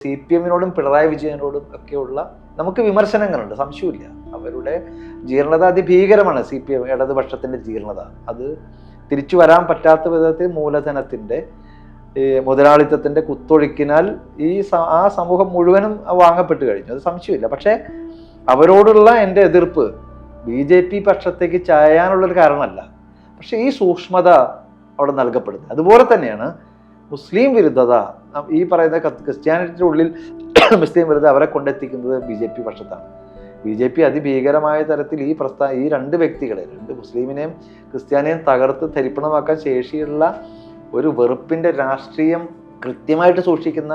CPM-നോടും പിണറായി വിജയനോടും ഒക്കെയുള്ള നമുക്ക് വിമർശനങ്ങളുണ്ട്, സംശയമില്ല. അവരുടെ ജീർണത അതിഭീകരമാണ്. CPM ഇടതുപക്ഷത്തിൻ്റെ ജീർണത അത് തിരിച്ചു വരാൻ പറ്റാത്ത വിധത്തിൽ മൂലധനത്തിൻ്റെ മുതലാളിത്തത്തിൻ്റെ കുത്തൊഴുക്കിനാൽ ആ സമൂഹം മുഴുവനും വാങ്ങപ്പെട്ട് കഴിഞ്ഞു, അത് സംശയമില്ല. പക്ഷേ അവരോടുള്ള എൻ്റെ എതിർപ്പ് BJP പക്ഷത്തേക്ക് ചായാനുള്ളൊരു കാരണമല്ല. പക്ഷേ ഈ സൂക്ഷ്മത അവിടെ നൽകപ്പെടുന്നത്. അതുപോലെ തന്നെയാണ് മുസ്ലിം വിരുദ്ധത. ഈ പറയുന്ന ക്രിസ്ത്യാനിറ്റിയുടെ ഉള്ളിൽ മുസ്ലിം വിരുദ്ധത അവരെ കൊണ്ടെത്തിക്കുന്നത് BJP പക്ഷത്താണ്. BJP അതിഭീകരമായ തരത്തിൽ ഈ രണ്ട് വ്യക്തികളെ, രണ്ട് മുസ്ലിമിനെയും ക്രിസ്ത്യാനിയെയും തകർത്ത് തരിപ്പണമാക്കാൻ ശേഷിയുള്ള ഒരു വെറുപ്പിൻ്റെ രാഷ്ട്രീയം കൃത്യമായിട്ട് സൂക്ഷിക്കുന്ന,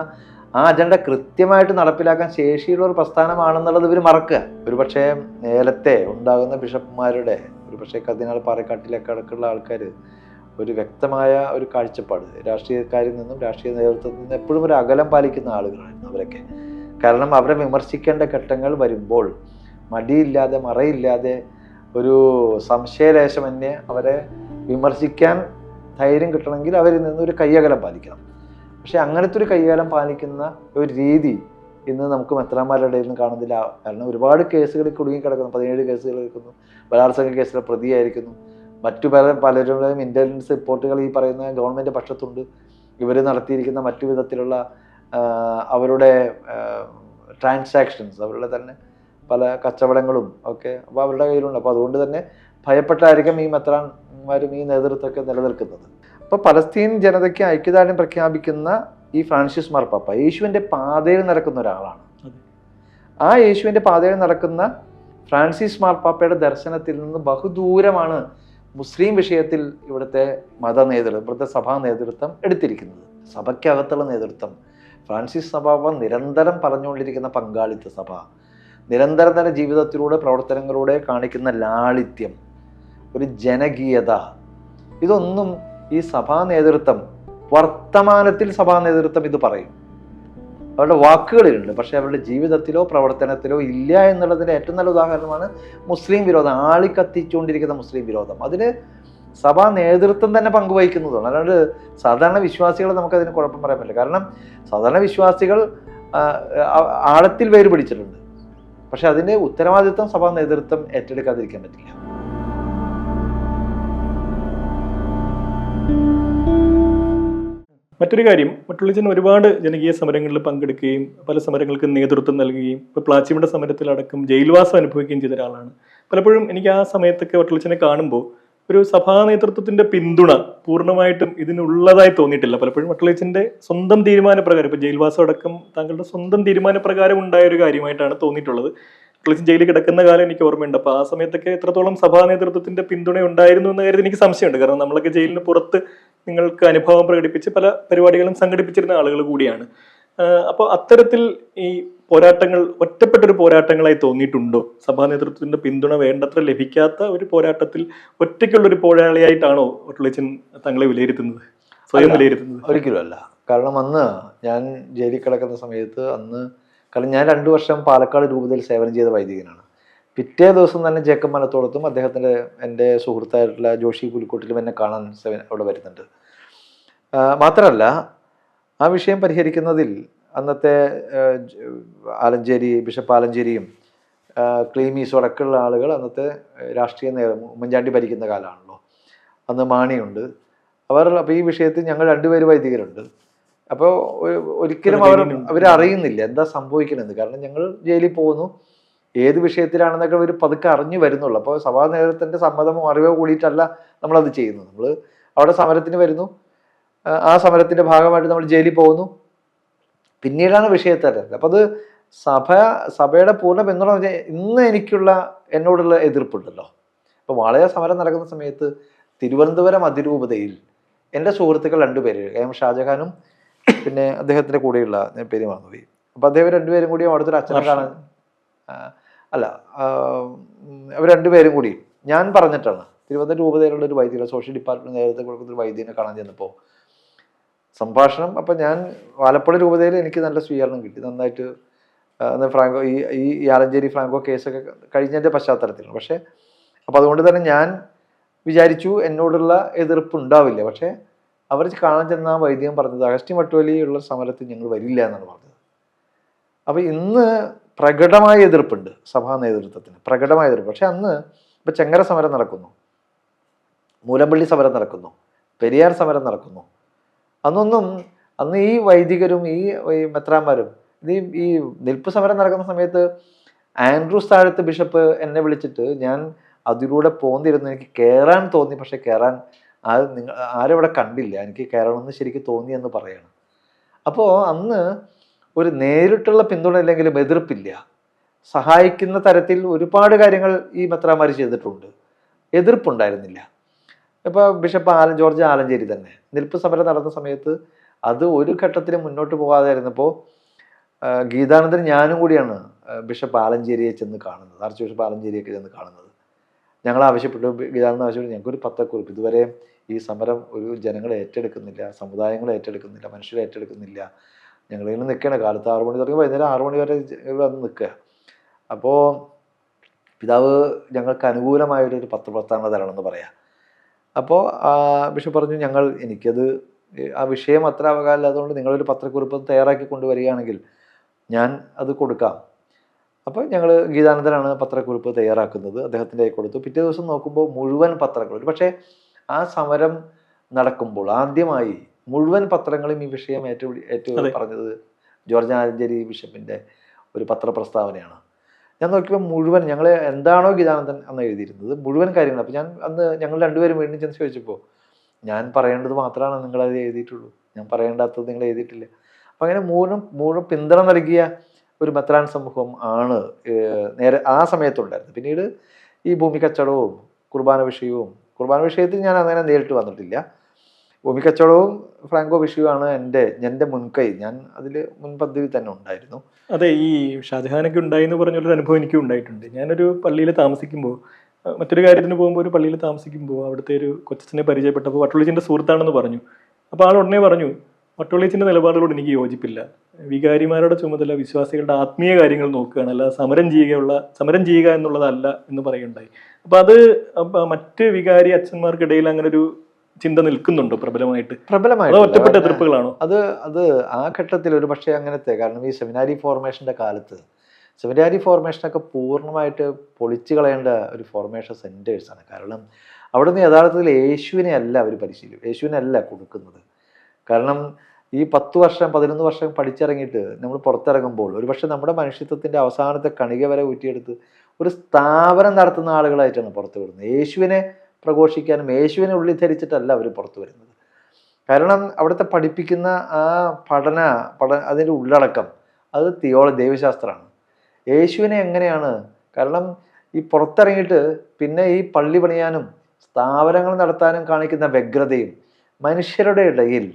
ആ അജണ്ട കൃത്യമായിട്ട് നടപ്പിലാക്കാൻ ശേഷിയുള്ള ഒരു പ്രസ്ഥാനമാണെന്നുള്ളത് ഇവർ മറക്കുക. ഒരുപക്ഷെ നേരത്തെ ഉണ്ടാകുന്ന ബിഷപ്പുമാരുടെ, ഒരുപക്ഷെ കർദിനാൾ പാറക്കാട്ടിലൊക്കെ അടക്കമുള്ള ആൾക്കാർ ഒരു വ്യക്തമായ ഒരു കാഴ്ചപ്പാട്, രാഷ്ട്രീയക്കാരിൽ നിന്നും രാഷ്ട്രീയ നേതൃത്വത്തിൽ നിന്നും എപ്പോഴും ഒരു അകലം പാലിക്കുന്ന ആളുകളായിരുന്നു അവരൊക്കെ. കാരണം അവരെ വിമർശിക്കേണ്ട ഘട്ടങ്ങൾ വരുമ്പോൾ മടിയില്ലാതെ മറയില്ലാതെ ഒരു സംശയലേശമന്യേ അവരെ വിമർശിക്കാൻ ധൈര്യം കിട്ടണമെങ്കിൽ അവരിൽ നിന്നൊരു കയ്യകലം പാലിക്കണം. പക്ഷെ അങ്ങനത്തെ ഒരു കയ്യകലം പാലിക്കുന്ന ഒരു രീതി ഇന്ന് നമുക്ക് മെത്രാന്മാരുടെ ഇടയിൽ നിന്ന് കാണുന്നില്ല. കാരണം ഒരുപാട് കേസുകളിൽ കുടുങ്ങിക്കിടക്കുന്നു, 17 കേസുകൾ എടുക്കുന്നു, ബലാത്സംഗ കേസിലെ പ്രതിയായിരിക്കുന്നു. മറ്റു പലരുടെയും ഇൻ്റലിജൻസ് റിപ്പോർട്ടുകൾ ഈ പറയുന്ന ഗവൺമെൻറ് പക്ഷത്തുണ്ട്. ഇവർ നടത്തിയിരിക്കുന്ന മറ്റു വിധത്തിലുള്ള അവരുടെ ട്രാൻസാക്ഷൻസ്, അവരുടെ തന്നെ പല കച്ചവടങ്ങളും ഒക്കെ അപ്പോൾ അവരുടെ കയ്യിലുണ്ട്. അപ്പോൾ അതുകൊണ്ട് തന്നെ ഭയപ്പെട്ടായിരിക്കും ഈ മെത്രാന്മാരും ഈ നേതൃത്വമൊക്കെ നിലനിൽക്കുന്നത്. അപ്പോൾ പലസ്തീൻ ജനതയ്ക്ക് ഐക്യദാർഢ്യം പ്രഖ്യാപിക്കുന്ന ഈ ഫ്രാൻസിസ് മാർപ്പാപ്പ യേശുവിൻ്റെ പാതയിൽ നടക്കുന്ന ഒരാളാണ്. ആ യേശുവിൻ്റെ പാതയിൽ നടക്കുന്ന ഫ്രാൻസിസ് മാർപ്പാപ്പയുടെ ദർശനത്തിൽ നിന്ന് ബഹുദൂരമാണ് മുസ്ലിം വിഷയത്തിൽ ഇവിടുത്തെ ഇവിടുത്തെ സഭാ നേതൃത്വം എടുത്തിരിക്കുന്നത്. സഭയ്ക്കകത്തുള്ള നേതൃത്വം, ഫ്രാൻസിസ് മാർപ്പാപ്പ നിരന്തരം പറഞ്ഞുകൊണ്ടിരിക്കുന്ന പങ്കാളിത്ത സഭ, നിരന്തരം തന്നെ ജീവിതത്തിലൂടെ പ്രവർത്തനങ്ങളിലൂടെ കാണിക്കുന്ന ലാളിത്യം, ഒരു ജനകീയത, ഇതൊന്നും ഈ സഭാ നേതൃത്വം വർത്തമാനത്തിൽ സഭാ നേതൃത്വം ഇത് പറയും, അവരുടെ വാക്കുകളിലുണ്ട്. പക്ഷേ അവരുടെ ജീവിതത്തിലോ പ്രവർത്തനത്തിലോ ഇല്ല എന്നുള്ളതിൻ്റെ ഏറ്റവും നല്ല ഉദാഹരണമാണ് മുസ്ലിം വിരോധം, ആളിക്കത്തിച്ചുകൊണ്ടിരിക്കുന്ന മുസ്ലിം വിരോധം. അതിന് സഭാ നേതൃത്വം തന്നെ പങ്കുവഹിക്കുന്നതാണ്. അല്ലാണ്ട് സാധാരണ വിശ്വാസികൾ നമുക്കതിന് കുഴപ്പം പറയാൻ പറ്റില്ല. കാരണം സാധാരണ വിശ്വാസികൾ ആഴത്തിൽ വേര് പിടിച്ചിട്ടുണ്ട്. പക്ഷെ അതിൻ്റെ ഉത്തരവാദിത്വം സഭാ നേതൃത്വം ഏറ്റെടുക്കാതിരിക്കാൻ പറ്റില്ല. മറ്റൊരു കാര്യം, വട്ടോളിച്ചൻ ഒരുപാട് ജനകീയ സമരങ്ങളിൽ പങ്കെടുക്കുകയും പല സമരങ്ങൾക്ക് നേതൃത്വം നൽകുകയും ഇപ്പോൾ പ്ലാച്ചിയുടെ സമരത്തിലടക്കം ജയിൽവാസം അനുഭവിക്കുകയും ചെയ്ത ഒരാളാണ്. പലപ്പോഴും എനിക്ക് ആ സമയത്തൊക്കെ വട്ടോളിച്ചനെ കാണുമ്പോൾ ഒരു സഭാ നേതൃത്വത്തിന്റെ പിന്തുണ പൂർണ്ണമായിട്ടും ഇതിനുള്ളതായി തോന്നിയിട്ടില്ല. പലപ്പോഴും വട്ടോളിച്ചന്റെ സ്വന്തം തീരുമാനപ്രകാരം, ഇപ്പോൾ ജയിൽവാസം അടക്കം താങ്കളുടെ സ്വന്തം തീരുമാനപ്രകാരം ഉണ്ടായ ഒരു കാര്യമായിട്ടാണ് തോന്നിയിട്ടുള്ളത്. വട്ടോളിച്ചൻ ജയിലിൽ കിടക്കുന്ന കാലം എനിക്ക് ഓർമ്മയുണ്ട്. അപ്പോൾ ആ സമയത്തൊക്കെ എത്രത്തോളം സഭാ നേതൃത്വത്തിന്റെ പിന്തുണ ഉണ്ടായിരുന്നു എന്ന കാര്യത്തിൽ എനിക്ക് സംശയമുണ്ട്. കാരണം നമ്മളൊക്കെ ജയിലിന് പുറത്ത് നിങ്ങൾക്ക് അനുഭവം പ്രകടിപ്പിച്ച് പല പരിപാടികളും സംഘടിപ്പിച്ചിരുന്ന ആളുകൾ കൂടിയാണ്. അപ്പോൾ അത്തരത്തിൽ ഈ പോരാട്ടങ്ങൾ ഒറ്റപ്പെട്ടൊരു പോരാട്ടങ്ങളായി തോന്നിയിട്ടുണ്ടോ? സഭാ നേതൃത്വത്തിന്റെ പിന്തുണ വേണ്ടത്ര ലഭിക്കാത്ത ഒരു പോരാട്ടത്തിൽ ഒറ്റയ്ക്കുള്ളൊരു പോരാളിയായിട്ടാണോ വട്ടോളിച്ചൻ തങ്ങളെ വിലയിരുത്തുന്നത്, സ്വയം വിലയിരുത്തുന്നത്? ഒരിക്കലും അല്ല. കാരണം അന്ന് ഞാൻ ജയിലിൽ കിടക്കുന്ന സമയത്ത് കാരണം ഞാൻ 2 വർഷം പാലക്കാട് രൂപതയിൽ സേവനം ചെയ്ത വൈദികനാണ്. പിറ്റേ ദിവസം തന്നെ ജേക്കബ് മനത്തോടത്തും എൻ്റെ സുഹൃത്തായിട്ടുള്ള ജോഷി പുലിക്കോട്ടിലും എന്നെ കാണാൻ അവിടെ വരുന്നുണ്ട്. മാത്രമല്ല ആ വിഷയം പരിഹരിക്കുന്നതിൽ അന്നത്തെ ബിഷപ്പ് ആലഞ്ചേരിയും ക്ലീമീസും അടക്കമുള്ള ആളുകൾ, അന്നത്തെ രാഷ്ട്രീയ ഉമ്മൻചാണ്ടി ഭരിക്കുന്ന കാലമാണല്ലോ, അന്ന് മാണിയുണ്ട്. അപ്പോൾ ഈ വിഷയത്തിൽ ഞങ്ങൾ 2 പേര് വൈദികരുണ്ട്. അപ്പോൾ ഒരിക്കലും അവരറിയുന്നില്ല എന്താ സംഭവിക്കണമെന്ന്. കാരണം ഞങ്ങൾ ജയിലിൽ പോകുന്നു, ഏത് വിഷയത്തിലാണെന്നൊക്കെ ഒരു പതുക്കെ അറിഞ്ഞു വരുന്നുള്ളൂ. അപ്പോൾ സഭാ നേതൃത്വത്തിൻ്റെ സമ്മതമോ അറിവോ കൂടിയിട്ടല്ല നമ്മളത് ചെയ്യുന്നത്. നമ്മൾ അവിടെ സമരത്തിന് വരുന്നു, ആ സമരത്തിൻ്റെ ഭാഗമായിട്ട് നമ്മൾ ജയിലിൽ പോകുന്നു, പിന്നീടാണ് വിഷയത്തെ അറിയുന്നത്. അപ്പോൾ അത് സഭയുടെ പൂർണ്ണ പിന്തുണ ഇന്ന് എന്നോടുള്ള എതിർപ്പുണ്ടല്ലോ. അപ്പോൾ വാളയ സമരം നടക്കുന്ന സമയത്ത് തിരുവനന്തപുരം അതിരൂപതയിൽ എൻ്റെ സുഹൃത്തുക്കൾ 2 പേര്, M ഷാജഹാനും പിന്നെ അദ്ദേഹത്തിൻ്റെ കൂടെയുള്ള പേര് മറന്നുപോയി. അപ്പോൾ അദ്ദേഹം 2 പേരും കൂടി അവിടുത്തെ അച്ഛനെ കാണാൻ അവർ 2 പേരും കൂടി ഞാൻ പറഞ്ഞിട്ടാണ് തിരുവനന്തപുരം രൂപതയിലുള്ള ഒരു വൈദ്യുതി സോഷ്യൽ ഡിപ്പാർട്ട്മെന്റ് നേതൃത്വം കൊടുക്കുന്ന ഒരു വൈദ്യനെ കാണാൻ ചെന്നപ്പോൾ സംഭാഷണം. അപ്പം ഞാൻ ആലപ്പുഴ രൂപതയിൽ എനിക്ക് നല്ല സ്വീകരണം കിട്ടി, നന്നായിട്ട്. ഫ്രാങ്കോ ഈ ആലഞ്ചേരി ഫ്രാങ്കോ കേസൊക്കെ കഴിഞ്ഞതിൻ്റെ പശ്ചാത്തലത്തിലാണ്. പക്ഷേ അപ്പോൾ അതുകൊണ്ട് തന്നെ ഞാൻ വിചാരിച്ചു എന്നോടുള്ള എതിർപ്പ് ഉണ്ടാവില്ല. പക്ഷേ അവർ കാണാൻ ചെന്ന വൈദ്യം പറഞ്ഞത് അഗസ്റ്റിൻ വട്ടോലിയുള്ള സമരത്തിൽ ഞങ്ങൾ വരില്ല എന്നാണ് പറഞ്ഞത്. അപ്പോൾ ഇന്ന് പ്രകടമായ എതിർപ്പുണ്ട് സഭാ നേതൃത്വത്തിന്, പ്രകടമായ എതിർപ്പ്. പക്ഷെ അന്ന് ഇപ്പം ചെങ്ങര സമരം നടക്കുന്നു, മൂലമ്പള്ളി സമരം നടക്കുന്നു, പെരിയാർ സമരം നടക്കുന്നു. അന്ന് ഈ വൈദികരും ഈ മെത്രാന്മാരും ഈ നിൽപ്പ് സമരം നടക്കുന്ന സമയത്ത് ആൻഡ്രൂസ് താഴത്ത് ബിഷപ്പ് എന്നെ വിളിച്ചിട്ട്, ഞാൻ അതിലൂടെ പോന്നിരുന്നു, എനിക്ക് കയറാൻ തോന്നി, പക്ഷെ കയറാൻ ആരവിടെ കണ്ടില്ല, എനിക്ക് കയറണമെന്ന് ശരിക്കും തോന്നി എന്ന് പറയണം. അപ്പോൾ അന്ന് ഒരു നേരിട്ടുള്ള പിന്തുണ ഇല്ലെങ്കിലും എതിർപ്പില്ല. സഹായിക്കുന്ന തരത്തിൽ ഒരുപാട് കാര്യങ്ങൾ ഈ മെത്രാന്മാർ ചെയ്തിട്ടുണ്ട്, എതിർപ്പുണ്ടായിരുന്നില്ല. ഇപ്പോൾ ബിഷപ്പ് ജോർജ് ആലഞ്ചേരി തന്നെ നിൽപ്പ് സമരം നടന്ന സമയത്ത് അത് ഒരു ഘട്ടത്തിലും മുന്നോട്ട് പോകാതെ ഇരുന്നപ്പോൾ ഗീതാനന്ദൻ ഞാനും കൂടിയാണ് ബിഷപ്പ് ആലഞ്ചേരിയെ ചെന്ന് കാണുന്നത്, ആർച്ച് ബിഷപ്പ് ആലഞ്ചേരിയൊക്കെ ചെന്ന് കാണുന്നത്. ഞങ്ങൾ ആവശ്യപ്പെട്ടു, ഗീതാനന്ദൻ ആവശ്യപ്പെട്ടു, ഞങ്ങൾക്കൊരു പത്രക്കുറിപ്പ്, ഇതുവരെ ഈ സമരം ഒരു ജനങ്ങളെ ഏറ്റെടുക്കുന്നില്ല, സമുദായങ്ങളെ ഏറ്റെടുക്കുന്നില്ല, മനുഷ്യരെ ഏറ്റെടുക്കുന്നില്ല, ഞങ്ങളിങ്ങനെ നിൽക്കുകയാണ്, കാലത്ത് 6 മണി തുടങ്ങി വൈകുന്നേരം 6 മണി വരെ വന്ന് നിൽക്കുക. അപ്പോൾ പിതാവ് ഞങ്ങൾക്ക് അനുകൂലമായൊരു പത്രപ്രസ്ഥാനം തരണമെന്ന് പറയാം. അപ്പോൾ ബിഷപ്പ് പറഞ്ഞു, എനിക്കത് ആ വിഷയം അത്ര അവകാശമില്ല, അതുകൊണ്ട് നിങ്ങളൊരു പത്രക്കുറിപ്പ് തയ്യാറാക്കി കൊണ്ടുവരികയാണെങ്കിൽ ഞാൻ അത് കൊടുക്കാം. അപ്പോൾ ഞങ്ങൾ ഗീതാനന്ദനാണ് പത്രക്കുറിപ്പ് തയ്യാറാക്കുന്നത്, അദ്ദേഹത്തിൻ്റെ കൈ കൊടുത്തു. പിറ്റേ ദിവസം നോക്കുമ്പോൾ മുഴുവൻ പത്രങ്ങൾ, പക്ഷേ ആ സമരം നടക്കുമ്പോൾ ആദ്യമായി മുഴുവൻ പത്രങ്ങളും ഈ വിഷയം പറഞ്ഞത് ജോർജ് ആലഞ്ചേരി ബിഷപ്പിൻ്റെ ഒരു പത്രപ്രസ്താവനയാണ്. ഞാൻ നോക്കിയപ്പോൾ മുഴുവൻ, ഞങ്ങൾ എന്താണോ ഗീതാനന്ദൻ അന്ന് എഴുതിയിരുന്നത് മുഴുവൻ കാര്യങ്ങൾ. അപ്പോൾ ഞങ്ങൾ രണ്ടുപേരും വീണ്ടും ചെന്ന് ചോദിച്ചപ്പോൾ, ഞാൻ പറയേണ്ടത് മാത്രമാണ് നിങ്ങളത് എഴുതിയിട്ടുള്ളൂ, ഞാൻ പറയേണ്ടാത്തത് നിങ്ങൾ എഴുതിയിട്ടില്ല. അപ്പം അങ്ങനെ മുഴുവൻ പിന്തുണ നൽകിയ ഒരു മെത്രാൻ സമൂഹം ആണ് നേരെ ആ സമയത്തുണ്ടായിരുന്നത്. പിന്നീട് ഈ ഭൂമി കച്ചവടവും കുർബാന വിഷയത്തിൽ ഞാൻ അങ്ങനെ നേരിട്ട് വന്നിട്ടില്ല. ഭൂമി കച്ചവടവും ഫ്രാങ്കോ വിഷയവുമാണ് എൻ്റെ മുൻകൈ, ഞാൻ അതിൽ മുൻപന്തിയിൽ തന്നെ ഉണ്ടായിരുന്നു. അതെ, ഈ ഷാജഹാനൊക്കെ ഉണ്ടായിന്ന് പറഞ്ഞൊരു അനുഭവം എനിക്കും ഉണ്ടായിട്ടുണ്ട്. ഞാനൊരു പള്ളിയിൽ താമസിക്കുമ്പോൾ, മറ്റൊരു കാര്യത്തിന് പോകുമ്പോൾ ഒരു പള്ളിയിൽ താമസിക്കുമ്പോൾ അവിടുത്തെ ഒരു കൊച്ചനെ പരിചയപ്പെട്ടപ്പോൾ വട്ടൊളിച്ചിൻ്റെ സുഹൃത്താണെന്ന് പറഞ്ഞു. അപ്പോൾ ആൾ ഉടനെ പറഞ്ഞു, വട്ടൊളിച്ചിൻ്റെ നിലപാടുകളോട് എനിക്ക് യോജിപ്പില്ല, വികാരിമാരുടെ ചുമതല വിശ്വാസികളുടെ ആത്മീയ കാര്യങ്ങൾ നോക്കുകയാണ്, അല്ല സമരം ചെയ്യുക എന്നുള്ളതല്ല എന്ന് പറയുണ്ടായി. അപ്പോൾ അത് മറ്റ് വികാരി അച്ഛന്മാർക്കിടയിൽ അങ്ങനെ ഒരു ചിന്ത നിൽക്കുന്നുണ്ടോ പ്രബലമായിട്ട്? ഒറ്റപ്പെട്ട എതിർപ്പുകളാണോ? അത് ആ ഘട്ടത്തിൽ ഒരു പക്ഷേ അങ്ങനത്തെ, കാരണം ഈ സെമിനാരി ഫോർമേഷൻ്റെ കാലത്ത് സെമിനാരി ഫോർമേഷനൊക്കെ പൂർണ്ണമായിട്ട് പൊളിച്ചു കളയേണ്ട ഒരു ഫോർമേഷൻ സെൻറ്റേഴ്സാണ്. കാരണം അവിടെ നിന്ന് യഥാർത്ഥത്തിൽ യേശുവിനെ അല്ല അവർ യേശുവിനെ അല്ല കൊടുക്കുന്നത്. കാരണം ഈ 10 വർഷം 11 വർഷം പഠിച്ചിറങ്ങിയിട്ട് നമ്മൾ പുറത്തിറങ്ങുമ്പോൾ ഒരുപക്ഷെ നമ്മുടെ മനുഷ്യത്വത്തിൻ്റെ അവസാനത്തെ കണിക വരെ ഊറ്റിയെടുത്ത് ഒരു സ്ഥാപനം നടത്തുന്ന ആളുകളായിട്ടാണ് പുറത്തു വിടുന്നത്. യേശുവിനെ പ്രഘോഷിക്കാനും യേശുവിനെ ഉള്ളിൽ ധരിച്ചിട്ടല്ല അവർ പുറത്തു വരുന്നത്. കാരണം അവിടുത്തെ പഠിപ്പിക്കുന്ന ആ അതിൻ്റെ ഉള്ളടക്കം അത് ദൈവശാസ്ത്രമാണ്. യേശുവിനെ എങ്ങനെയാണ്, കാരണം ഈ പുറത്തിറങ്ങിയിട്ട് പിന്നെ ഈ പള്ളി പണിയാനും സ്ഥാപനങ്ങൾ നടത്താനും കാണിക്കുന്ന വ്യഗ്രതയും മനുഷ്യരുടെ ഇടയിൽ,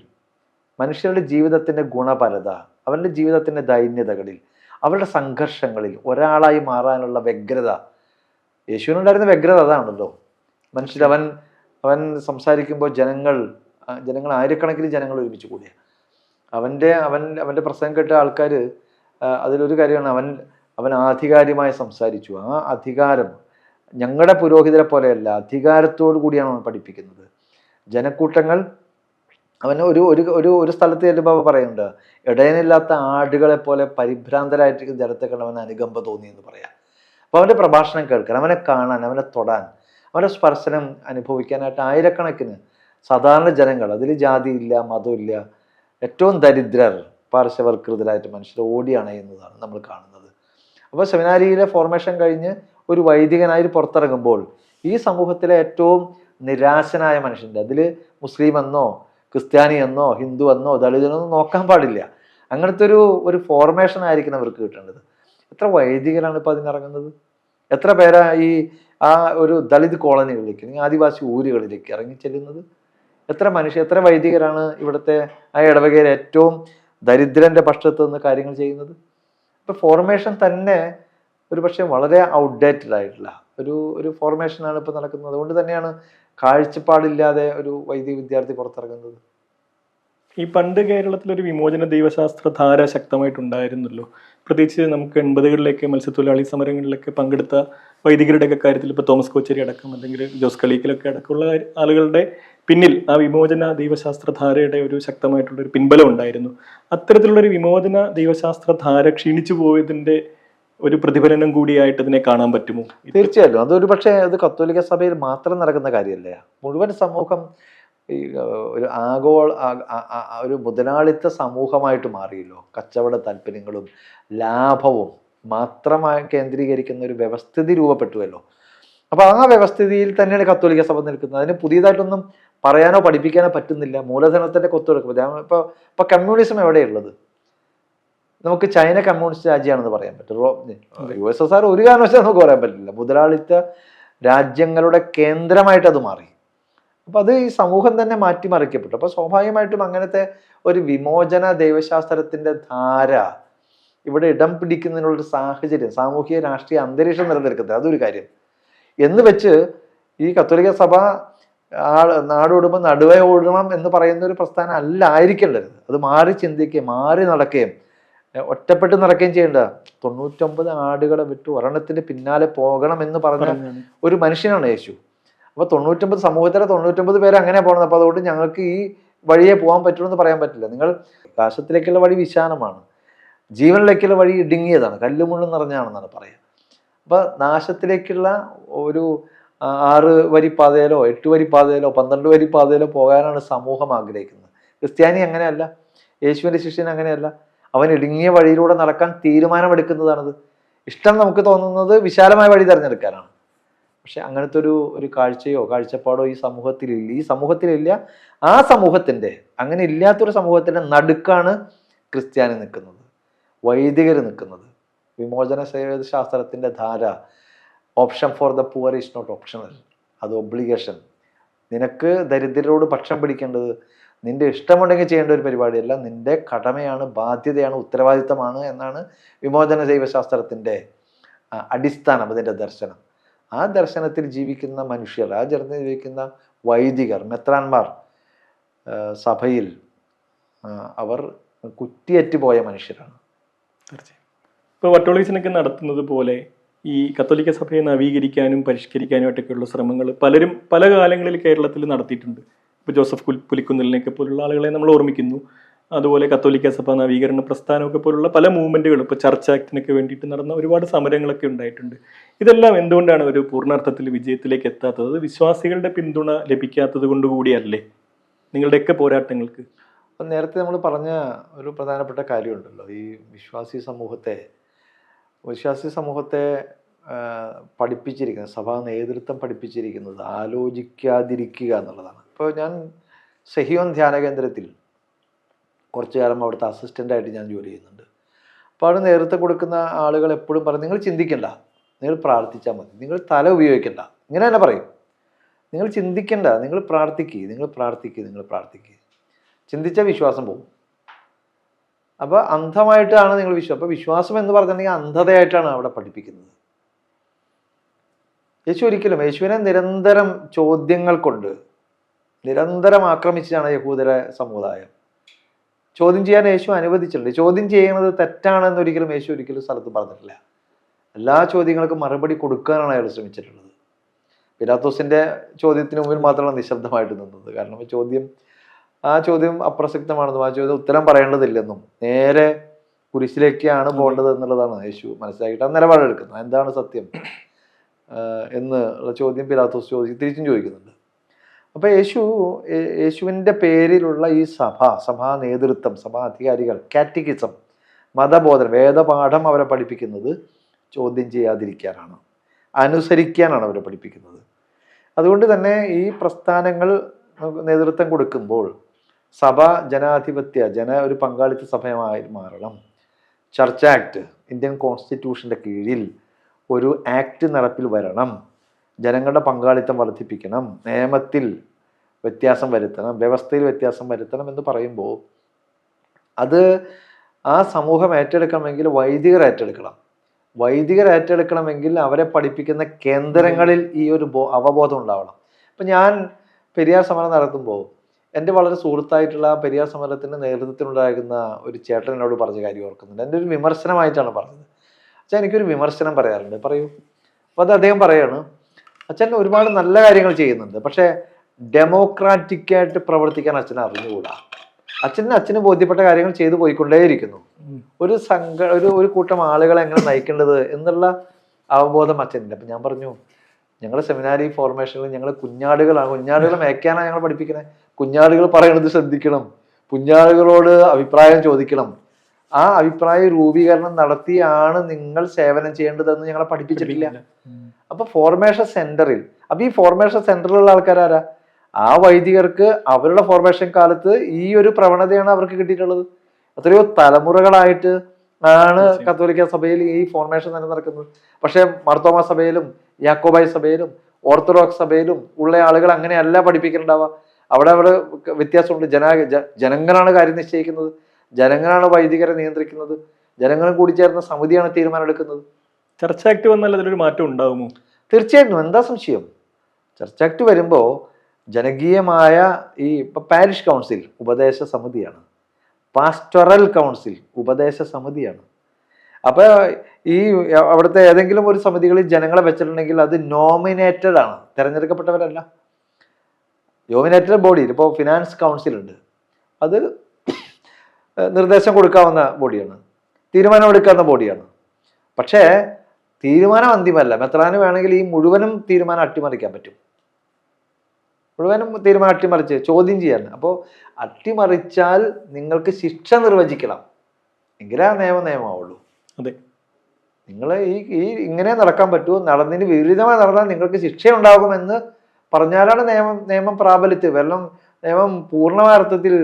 മനുഷ്യരുടെ ജീവിതത്തിൻ്റെ ഗുണപരത, അവരുടെ ജീവിതത്തിൻ്റെ ദൈന്യതകളിൽ, അവരുടെ സംഘർഷങ്ങളിൽ ഒരാളായി മാറാനുള്ള വ്യഗ്രത, യേശുവിനുണ്ടായിരുന്ന വ്യഗ്രത അതാണല്ലോ. മനുഷ്യർ അവൻ സംസാരിക്കുമ്പോൾ ജനങ്ങൾ ആയിരക്കണക്കിന് ജനങ്ങൾ ഒരുമിച്ച് കൂടിയ അവൻ്റെ പ്രസംഗം കേട്ട ആൾക്കാർ അതിലൊരു കാര്യമാണ്, അവൻ ആധികാരികമായി സംസാരിച്ചു. ആ അധികാരം ഞങ്ങളുടെ പുരോഹിതരെ പോലെയല്ല, അധികാരത്തോടു കൂടിയാണ് അവൻ പഠിപ്പിക്കുന്നത്. ജനക്കൂട്ടങ്ങൾ അവന് ഒരു സ്ഥലത്ത് ചെല്ലുമ്പോൾ പറയുന്നുണ്ട്, ഇടയനില്ലാത്ത ആടുകളെ പോലെ പരിഭ്രാന്തരായിട്ട് ജനത്തെ കണ്ട് അവന് അനുകമ്പ തോന്നി എന്ന് പറയാം. അപ്പോൾ അവൻ്റെ പ്രഭാഷണം കേൾക്കാൻ, അവനെ കാണാൻ, അവനെ തൊടാൻ, അവൻ്റെ സ്പർശനം അനുഭവിക്കാനായിട്ട് ആയിരക്കണക്കിന് സാധാരണ ജനങ്ങൾ, അതിൽ ജാതിയില്ല, മതമില്ല, ഏറ്റവും ദരിദ്രർ, പാർശ്വവൽകൃതരായിട്ട് മനുഷ്യർ ഓടി അണയുന്നതാണ് നമ്മൾ കാണുന്നത്. അപ്പോൾ സെമിനാരിയിലെ ഫോർമേഷൻ കഴിഞ്ഞ് ഒരു വൈദികനായി പുറത്തിറങ്ങുമ്പോൾ ഈ സമൂഹത്തിലെ ഏറ്റവും നിരാശനായ മനുഷ്യൻ്റെ, അതിൽ മുസ്ലിം എന്നോ ക്രിസ്ത്യാനി എന്നോ ഹിന്ദു എന്നോ ദളിതനോ നോക്കാൻ പാടില്ല. അങ്ങനത്തെ ഒരു ഫോർമേഷൻ ആയിരിക്കണം അവർക്ക് കിട്ടേണ്ടത്. എത്ര വൈദികരാണ് ഇപ്പോൾ അതിനിറങ്ങുന്നത്? എത്ര പേരാ ആ ഒരു ദളിത് കോളനികളിലേക്ക്, അല്ലെങ്കിൽ ആദിവാസി ഊരുകളിലേക്ക് ഇറങ്ങി ചെല്ലുന്നത്? എത്ര വൈദികരാണ് ഇവിടുത്തെ ആ ഇടവകയിൽ ഏറ്റവും ദരിദ്രന്റെ പക്ഷത്ത് നിന്ന് കാര്യങ്ങൾ ചെയ്യുന്നത്? ഇപ്പൊ ഫോർമേഷൻ തന്നെ ഒരു പക്ഷേ വളരെ ഔട്ട്ഡേറ്റഡ് ആയിട്ടുള്ള ഒരു ഫോർമേഷനാണ് ഇപ്പൊ നടക്കുന്നത്. അതുകൊണ്ട് തന്നെയാണ് കാഴ്ചപ്പാടില്ലാതെ ഒരു വൈദിക വിദ്യാർത്ഥി പുറത്തിറങ്ങുന്നത്. ഈ പണ്ട് കേരളത്തിലൊരു വിമോചന ദൈവശാസ്ത്രധാര ശക്തമായിട്ടുണ്ടായിരുന്നല്ലോ. പ്രത്യേകിച്ച് നമുക്ക് 80കളിലേക്ക് മത്സ്യത്തൊഴിലാളി സമരങ്ങളിലൊക്കെ പങ്കെടുത്ത വൈദികരുടെയൊക്കെ കാര്യത്തിൽ ഇപ്പോൾ തോമസ് കോച്ചേരി അടക്കം അല്ലെങ്കിൽ ജോസ് കളീക്കലൊക്കെ അടക്കമുള്ള ആളുകളുടെ പിന്നിൽ ആ വിമോചന ദൈവശാസ്ത്രധാരയുടെ ഒരു ശക്തമായിട്ടുള്ള ഒരു പിൻബലം ഉണ്ടായിരുന്നു. അത്തരത്തിലുള്ള ഒരു വിമോചന ദൈവശാസ്ത്രധാര ക്ഷീണിച്ചു പോയതിന്റെ ഒരു പ്രതിഫലനം കൂടിയായിട്ട് ഇതിനെ കാണാൻ പറ്റുമോ? തീർച്ചയായിട്ടും അതൊരു പക്ഷേ അത് കത്തോലിക്ക സഭയിൽ മാത്രം നടക്കുന്ന കാര്യമല്ല. മുഴുവൻ സമൂഹം ഈ ഒരു ഒരു മുതലാളിത്ത സമൂഹമായിട്ട് മാറിയല്ലോ. കച്ചവട താല്പര്യങ്ങളും ലാഭവും മാത്രമായി കേന്ദ്രീകരിക്കുന്ന ഒരു വ്യവസ്ഥിതി രൂപപ്പെട്ടുവല്ലോ. അപ്പൊ ആ വ്യവസ്ഥിതിയിൽ തന്നെയാണ് കത്തോലിക്ക സഭ നിൽക്കുന്നത്. അതിന് പുതിയതായിട്ടൊന്നും പറയാനോ പഠിപ്പിക്കാനോ പറ്റുന്നില്ല. മൂലധനത്തിന്റെ കൊത്തെടുക്കും. ഇപ്പൊ കമ്മ്യൂണിസം എവിടെയുള്ളത്? നമുക്ക് ചൈന കമ്മ്യൂണിസ്റ്റ് രാജ്യമാണെന്ന് പറയാൻ പറ്റും. USSR ഒരു കാരണവശാലും നമുക്ക് പറയാൻ പറ്റില്ല. മുതലാളിത്ത രാജ്യങ്ങളുടെ കേന്ദ്രമായിട്ട് അത് മാറി. അപ്പൊ അത് ഈ സമൂഹം തന്നെ മാറ്റിമറിക്കപ്പെട്ടു. അപ്പൊ സ്വാഭാവികമായിട്ടും അങ്ങനത്തെ ഒരു വിമോചന ദൈവശാസ്ത്രത്തിന്റെ ധാര ഇവിടെ ഇടം പിടിക്കുന്നതിനുള്ളൊരു സാഹചര്യം, സാമൂഹിക രാഷ്ട്രീയ അന്തരീക്ഷം നിലനിൽക്കുന്നത് അതൊരു കാര്യം. എന്ന് വെച്ച് ഈ കത്തോലിക്ക സഭ നാടോടുമ്പോൾ നടുവേ ഓടണം എന്ന് പറയുന്ന ഒരു പ്രസ്ഥാനം അല്ല ആയിരിക്കേണ്ടത്. അത് മാറി ചിന്തിക്കുകയും മാറി നടക്കുകയും ഒറ്റപ്പെട്ട് നടക്കുകയും ചെയ്യേണ്ട. 99 ആടുകളെ വിട്ടു ഒരെണ്ണത്തിന് പിന്നാലെ പോകണം എന്ന് പറഞ്ഞ ഒരു മനുഷ്യനാണ് യേശു. അപ്പൊ 99 സമൂഹത്തിലെ 99 പേര് അങ്ങനെ പോകണം. അപ്പൊ അതുകൊണ്ട് ഞങ്ങൾക്ക് ഈ വഴിയെ പോകാൻ പറ്റുമെന്ന് പറയാൻ പറ്റില്ല. നിങ്ങൾ ആകാശത്തിലേക്കുള്ള വഴി വിശാലമാണ്, ജീവനിലേക്കുള്ള വഴി ഇടുങ്ങിയതാണ്, കല്ലുമുള്ളും നിറഞ്ഞാണെന്നാണ് പറയുക. അപ്പൊ നാശത്തിലേക്കുള്ള ഒരു 6 വരി പാതയിലോ 8 വരി പാതയിലോ 12 വരി പാതയിലോ പോകാനാണ് സമൂഹം ആഗ്രഹിക്കുന്നത്. ക്രിസ്ത്യാനി അങ്ങനെയല്ല, യേശുവിന്റെ ശിഷ്യൻ അങ്ങനെയല്ല. അവൻ ഇടുങ്ങിയ വഴിയിലൂടെ നടക്കാൻ തീരുമാനമെടുക്കുന്നതാണത്. ഇഷ്ടം നമുക്ക് തോന്നുന്നത് വിശാലമായ വഴി തിരഞ്ഞെടുക്കാനാണ്. പക്ഷെ അങ്ങനത്തെ ഒരു കാഴ്ചയോ കാഴ്ചപ്പാടോ ഈ സമൂഹത്തിലില്ല. ആ സമൂഹത്തിന്റെ, അങ്ങനെ ഇല്ലാത്തൊരു സമൂഹത്തിന്റെ നടുക്കാണ് ക്രിസ്ത്യാനി നിൽക്കുന്നത്, വൈദികർ നിൽക്കുന്നത്. വിമോചന ശാസ്ത്രത്തിന്റെ ധാര, option for the poor is not optional, അത് ഒബ്ലിഗേഷൻ. നിനക്ക് ദരിദ്രരോട് പക്ഷം പിടിക്കേണ്ടത് നിന്റെ ഇഷ്ടമുണ്ടെങ്കിൽ ചെയ്യേണ്ട ഒരു പരിപാടിയല്ല, നിന്റെ കടമയാണ്, ബാധ്യതയാണ്, ഉത്തരവാദിത്തമാണ് എന്നാണ് വിമോചന ദൈവശാസ്ത്രത്തിന്റെ അടിസ്ഥാനം, അതിന്റെ ദർശനം. ആ ദർശനത്തിൽ ജീവിക്കുന്ന മനുഷ്യർ, ആ ദർശനത്തിൽ ജീവിക്കുന്ന വൈദികർ, മെത്രാന്മാർ സഭയിൽ അവർ കുറ്റിയറ്റുപോയ മനുഷ്യരാണ്. തീർച്ചയായും. ഇപ്പോൾ വട്ടോളീസിനൊക്കെ നടത്തുന്നത് പോലെ ഈ കത്തോലിക്ക സഭയെ നവീകരിക്കാനും പരിഷ്കരിക്കാനുമായിട്ടൊക്കെയുള്ള ശ്രമങ്ങൾ പലരും പല കാലങ്ങളിൽ കേരളത്തിൽ നടത്തിയിട്ടുണ്ട്. ഇപ്പോൾ ജോസഫ് പുലിക്കുന്നിലിനെയൊക്കെ പോലുള്ള ആളുകളെ നമ്മൾ ഓർമ്മിക്കുന്നു. അതുപോലെ കത്തോലിക്ക സഭ നവീകരണ പ്രസ്ഥാനമൊക്കെ പോലുള്ള പല മൂവ്മെന്റുകളും, ഇപ്പോൾ ചർച്ച് ആക്ടിനൊക്കെ വേണ്ടിയിട്ട് നടന്ന ഒരുപാട് സമരങ്ങളൊക്കെ ഉണ്ടായിട്ടുണ്ട്. ഇതെല്ലാം എന്തുകൊണ്ടാണ് ഒരു പൂർണ്ണാർത്ഥത്തിൽ വിജയത്തിലേക്ക് എത്താത്തത്? അത് വിശ്വാസികളുടെ പിന്തുണ ലഭിക്കാത്തത് കൊണ്ട് കൂടിയല്ലേ നിങ്ങളുടെയൊക്കെ പോരാട്ടങ്ങൾക്ക്? അപ്പം നേരത്തെ നമ്മൾ പറഞ്ഞ ഒരു പ്രധാനപ്പെട്ട കാര്യമുണ്ടല്ലോ, ഈ വിശ്വാസി സമൂഹത്തെ പഠിപ്പിച്ചിരിക്കുന്നത്, സഭാ നേതൃത്വം പഠിപ്പിച്ചിരിക്കുന്നത് ആലോചിക്കാതിരിക്കുക എന്നുള്ളതാണ്. ഇപ്പോൾ ഞാൻ സെഹിയോൻ ധ്യാന കേന്ദ്രത്തിൽ കുറച്ചു കാലം അവിടുത്തെ അസിസ്റ്റൻ്റായിട്ട് ഞാൻ ജോലി ചെയ്യുന്നുണ്ട്. അപ്പോൾ അവിടെ നേതൃത്വം കൊടുക്കുന്ന ആളുകൾ എപ്പോഴും പറയും, നിങ്ങൾ ചിന്തിക്കണ്ട, നിങ്ങൾ പ്രാർത്ഥിച്ചാൽ മതി, നിങ്ങൾ തല ഉപയോഗിക്കണ്ട, ഇങ്ങനെ തന്നെ പറയും. നിങ്ങൾ ചിന്തിക്കണ്ട, നിങ്ങൾ പ്രാർത്ഥിക്കുക. ചിന്തിച്ച വിശ്വാസം പോകും. അപ്പോൾ അന്ധമായിട്ടാണ് നിങ്ങൾ അപ്പോൾ വിശ്വാസം എന്ന് പറഞ്ഞിട്ടുണ്ടെങ്കിൽ അന്ധതയായിട്ടാണ് അവിടെ പഠിപ്പിക്കുന്നത്. യേശുവിനെ നിരന്തരം ചോദ്യങ്ങൾ കൊണ്ട് നിരന്തരം ആക്രമിച്ചാണ് യഹൂദര സമുദായം. ചോദ്യം ചെയ്യാൻ യേശു അനുവദിച്ചിട്ടുണ്ട്. ചോദ്യം ചെയ്യുന്നത് തെറ്റാണെന്നൊരിക്കലും യേശു ഒരിക്കലും സ്ഥലത്ത് പറഞ്ഞിട്ടില്ല. എല്ലാ ചോദ്യങ്ങൾക്കും മറുപടി കൊടുക്കാനാണ് അയാൾ ശ്രമിച്ചിട്ടുള്ളത്. പിലാത്തോസിന്റെ ചോദ്യത്തിന് മുമ്പിൽ മാത്രമാണ് നിശബ്ദമായിട്ട് നിന്നത്. കാരണം ആ ചോദ്യം അപ്രസക്തമാണെന്നും ആ ചോദ്യം ഉത്തരം പറയേണ്ടതില്ലെന്നും നേരെ കുരിശിലേക്കാണ് പോകേണ്ടത് എന്നുള്ളതാണ് യേശു മനസ്സിലാക്കിയിട്ട് ആ നിലപാടെടുക്കുന്നത്. എന്താണ് സത്യം എന്നുള്ള ചോദ്യം പിലാത്തോസ് തിരിച്ചും ചോദിക്കുന്നുണ്ട്. അപ്പൊ യേശുവിൻ്റെ പേരിലുള്ള ഈ സഭാ നേതൃത്വം, സഭാ അധികാരികൾ, കാറ്റക്കിസം, മതബോധനം, വേദപാഠം അവരെ പഠിപ്പിക്കുന്നത് ചോദ്യം ചെയ്യാതിരിക്കാനാണ്, അനുസരിക്കാനാണ് അവരെ പഠിപ്പിക്കുന്നത്. അതുകൊണ്ട് തന്നെ ഈ പ്രസ്ഥാനങ്ങൾ നേതൃത്വം കൊടുക്കുമ്പോൾ സഭ ഒരു പങ്കാളിത്ത സഭയമായി മാറണം. ചർച്ച് ആക്ട്, ഇന്ത്യൻ കോൺസ്റ്റിറ്റ്യൂഷൻ്റെ കീഴിൽ ഒരു ആക്ട് നടപ്പിൽ വരണം. ജനങ്ങളുടെ പങ്കാളിത്തം വർദ്ധിപ്പിക്കണം, നിയമത്തിൽ വ്യത്യാസം വരുത്തണം, വ്യവസ്ഥയിൽ വ്യത്യാസം വരുത്തണം എന്ന് പറയുമ്പോൾ അത് ആ സമൂഹം ഏറ്റെടുക്കണമെങ്കിൽ വൈദികർ ഏറ്റെടുക്കണമെങ്കിൽ അവരെ പഠിപ്പിക്കുന്ന കേന്ദ്രങ്ങളിൽ ഈ ഒരു അവബോധം ഉണ്ടാവണം. ഇപ്പം ഞാൻ പെരിയാർ സമരം നടത്തുമ്പോൾ എൻ്റെ വളരെ സുഹൃത്തായിട്ടുള്ള പെരിയാർ സമരത്തിൻ്റെ നേതൃത്വത്തിനുണ്ടായിരുന്ന ഒരു ചേട്ടൻ എന്നോട് പറഞ്ഞ കാര്യം ഓർക്കുന്നുണ്ട്. എൻ്റെ ഒരു വിമർശനമായിട്ടാണ് പറഞ്ഞത്. അച്ഛൻ എനിക്കൊരു വിമർശനം പറയാറുണ്ട്, പറയൂ. അപ്പോൾ അത് അദ്ദേഹം പറയാണ്, അച്ഛൻ ഒരുപാട് നല്ല കാര്യങ്ങൾ ചെയ്യുന്നുണ്ട്, പക്ഷേ ഡെമോക്രാറ്റിക്കായിട്ട് പ്രവർത്തിക്കാൻ അച്ഛനെ അറിഞ്ഞുകൂടാ. അച്ഛന് ബോധ്യപ്പെട്ട കാര്യങ്ങൾ ചെയ്തു പോയിക്കൊണ്ടേയിരിക്കുന്നു. ഒരു കൂട്ടം ആളുകളെ എങ്ങനെ നയിക്കേണ്ടത് എന്നുള്ള അവബോധം അച്ഛനില്ല. അപ്പം ഞാൻ പറഞ്ഞു, ഞങ്ങളുടെ സെമിനാരി ഫോർമേഷനിൽ ഞങ്ങൾ കുഞ്ഞാടുകളെ മേയ്ക്കാനാണ് ഞങ്ങൾ പഠിപ്പിക്കുന്നത്. കുഞ്ഞാടുകൾ പറയണത് ശ്രദ്ധിക്കണം, കുഞ്ഞാടുകളോട് അഭിപ്രായം ചോദിക്കണം, ആ അഭിപ്രായ രൂപീകരണം നടത്തിയാണ് നിങ്ങൾ സേവനം ചെയ്യേണ്ടതെന്ന് ഞങ്ങളെ പഠിപ്പിച്ചിട്ടില്ല. അപ്പൊ ഫോർമേഷൻ സെന്ററിൽ, അപ്പൊ ഈ ഫോർമേഷൻ സെന്ററിലുള്ള ആൾക്കാരാരാ? ആ വൈദികർക്ക് അവരുടെ ഫോർമേഷൻ കാലത്ത് ഈ ഒരു പ്രവണതയാണ് അവർക്ക് കിട്ടിയിട്ടുള്ളത്. എത്രയോ തലമുറകളായിട്ട് ആണ് കത്തോലിക്ക സഭയിൽ ഈ ഫോർമേഷൻ തന്നെ നടക്കുന്നത്. പക്ഷെ മാർത്തോമാ സഭയിലും യാക്കോബായ സഭയിലും ഓർത്തഡോക്സ് സഭയിലും ഉള്ള ആളുകൾ അങ്ങനെയല്ല പഠിപ്പിക്കുന്നുണ്ടാവുക. അവിടെ വ്യത്യാസമുണ്ട്. ജനങ്ങളാണ് കാര്യം നിശ്ചയിക്കുന്നത്, ജനങ്ങളാണ് വൈദികരെ നിയന്ത്രിക്കുന്നത്, ജനങ്ങളും കൂടി ചേർന്ന സമിതിയാണ് തീരുമാനം എടുക്കുന്നത്. ചർച്ച് ആക്ട് വന്നാൽ അതിലൊരു മാറ്റം ഉണ്ടാകുമോ? തീർച്ചയായിട്ടും, എന്താ സംശയം? ചർച്ച് ആക്ട് വരുമ്പോൾ ജനകീയമായ ഇപ്പൊ പാരിഷ് കൗൺസിൽ ഉപദേശ സമിതിയാണ്, പാസ്റ്ററൽ കൗൺസിൽ ഉപദേശ സമിതിയാണ്. അപ്പൊ അവിടുത്തെ ഏതെങ്കിലും ഒരു സമിതികളിൽ ജനങ്ങളെ വെച്ചിട്ടുണ്ടെങ്കിൽ അത് നോമിനേറ്റഡ് ആണ്, തിരഞ്ഞെടുക്കപ്പെട്ടവരല്ല. നോമിനേറ്റഡ് ബോഡിയിൽ ഇപ്പോൾ ഫിനാൻസ് കൗൺസിൽ ഉണ്ട്, അത് നിർദ്ദേശം കൊടുക്കാവുന്ന ബോഡിയാണ്, തീരുമാനമെടുക്കാവുന്ന ബോഡിയാണ്. പക്ഷേ തീരുമാനം അന്തിമല്ല. മെത്രാന് വേണമെങ്കിൽ ഈ മുഴുവനും തീരുമാനം അട്ടിമറിക്കാൻ പറ്റും, മുഴുവനും തീരുമാനം അട്ടിമറിച്ച് ചോദ്യം ചെയ്യാൻ. അപ്പോൾ അട്ടിമറിച്ചാൽ നിങ്ങൾക്ക് ശിക്ഷ നിർവചിക്കണം, എങ്കിലേ ആ നിയമമാവുള്ളൂ. അതെ, നിങ്ങൾ ഇങ്ങനെ നടക്കാൻ പറ്റുമോ, നടന്നതിന് വിപരീതമായി നടന്നാൽ നിങ്ങൾക്ക് ശിക്ഷ ഉണ്ടാകുമെന്ന് പറഞ്ഞാലാണ് നിയമം പ്രാബല്യത്തിൽ വരണം, നിയമം പൂർണ്ണമായ അർത്ഥത്തിൽ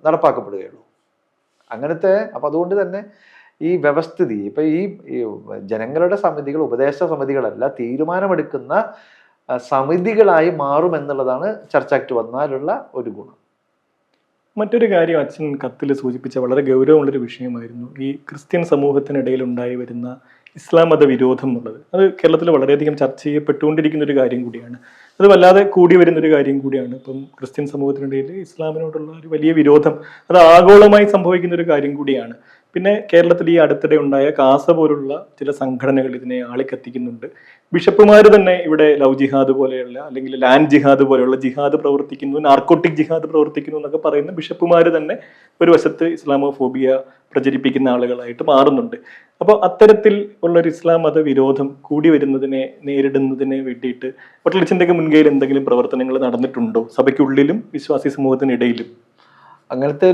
നടപ്പാക്കപ്പെടുകയുള്ളൂ. അങ്ങനത്തെ അപ്പം അതുകൊണ്ട് തന്നെ ഈ വ്യവസ്ഥിതി ഇപ്പം ഈ ജനങ്ങളുടെ സമിതികൾ ഉപദേശ സമിതികളല്ല, തീരുമാനമെടുക്കുന്ന സമിതികളായി മാറുമെന്നുള്ളതാണ് ചർച്ച് ആക്ട് വന്നാലുള്ള ഒരു ഗുണം. മറ്റൊരു കാര്യം അച്ഛൻ കത്തിൽ സൂചിപ്പിച്ച വളരെ ഗൗരവമുള്ളൊരു വിഷയമായിരുന്നു ഈ ക്രിസ്ത്യൻ സമൂഹത്തിനിടയിൽ ഉണ്ടായി വരുന്ന ഇസ്ലാം മത വിരോധം എന്നുള്ളത്. അത് കേരളത്തിൽ വളരെയധികം ചർച്ച ചെയ്യപ്പെട്ടുകൊണ്ടിരിക്കുന്ന ഒരു കാര്യം കൂടിയാണ്. അത് വല്ലാതെ കൂടി വരുന്നൊരു കാര്യം കൂടിയാണ്. ഇപ്പം ക്രിസ്ത്യൻ സമൂഹത്തിനിടയിൽ ഇസ്ലാമിനോടുള്ള ഒരു വലിയ വിരോധം അത് ആഗോളമായി സംഭവിക്കുന്ന ഒരു കാര്യം കൂടിയാണ്. പിന്നെ കേരളത്തിൽ ഈ അടുത്തിടെ ഉണ്ടായ കാസ പോലുള്ള ചില സംഘടനകൾ ഇതിനെ ആളിക്കത്തിക്കുന്നുണ്ട്. ബിഷപ്പുമാർ തന്നെ ഇവിടെ ലവ് ജിഹാദ് പോലെയുള്ള അല്ലെങ്കിൽ ലാൻഡ് ജിഹാദ് പോലെയുള്ള ജിഹാദ് പ്രവർത്തിക്കുന്നു, നാർക്കോട്ടിക് ജിഹാദ് പ്രവർത്തിക്കുന്നു എന്നൊക്കെ പറയുന്ന ബിഷപ്പുമാർ തന്നെ ഒരു വശത്ത് ഇസ്ലാമോഫോബിയ പ്രചരിപ്പിക്കുന്ന ആളുകളായിട്ട് മാറുന്നുണ്ട്. അപ്പോൾ അത്തരത്തിൽ ഉള്ളൊരു ഇസ്ലാം മത വിരോധം കൂടി വരുന്നതിനെ നേരിടുന്നതിനെ വേണ്ടിയിട്ട് ഒട്ടലിച്ചിൻ്റെയൊക്കെ മുൻകൈയിൽ എന്തെങ്കിലും പ്രവർത്തനങ്ങൾ നടന്നിട്ടുണ്ടോ സഭയ്ക്കുള്ളിലും വിശ്വാസി സമൂഹത്തിനിടയിലും? അങ്ങനത്തെ